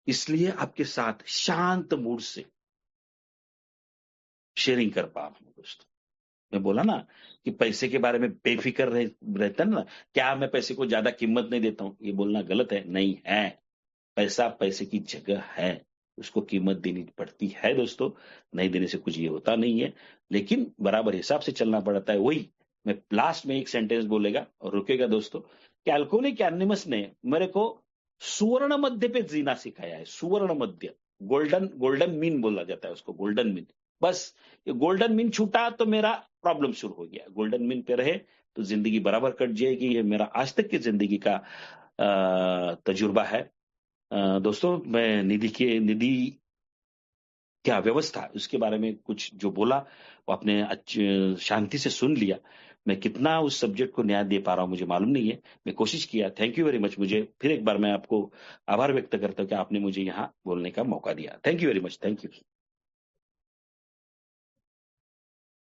इसलिए आपके साथ शांत मूड से शेयरिंग कर पा रहा हूं दोस्तों। मैं बोला ना कि पैसे के बारे में बेफिक्र रहता ना, क्या मैं पैसे को ज्यादा कीमत नहीं देता हूं, ये बोलना गलत है, नहीं है। पैसा पैसे की जगह है, उसको कीमत देनी पड़ती है दोस्तों, नहीं देने से कुछ ये होता नहीं है, लेकिन बराबर हिसाब से चलना पड़ता है। वही मैं लास्ट में एक सेंटेंस बोलेगा और रुकेगा दोस्तों कि अल्कोहलिक एनोनिमस ने मेरे को सुवर्ण मध्य पे जीना सिखाया है। सुवर्ण मध्य, गोल्डन मीन बोला जाता है उसको, गोल्डन मीन। बस ये गोल्डन मीन छूटा तो मेरा प्रॉब्लम शुरू हो गया। गोल्डन मीन पे रहे तो जिंदगी बराबर कट जाएगी। ये मेरा आज तक की जिंदगी का तजुर्बा है। दोस्तों, मैं निधि क्या व्यवस्था उसके बारे में कुछ जो बोला वो आपने शांति से सुन लिया। मैं कितना उस सब्जेक्ट को न्याय दे पा रहा हूं मुझे मालूम नहीं है, मैं कोशिश किया। Thank you very much. मुझे फिर एक बार मैं आपको आभार व्यक्त करता हूं कि आपने मुझे यहाँ बोलने का मौका दिया। Thank you very much. Thank you.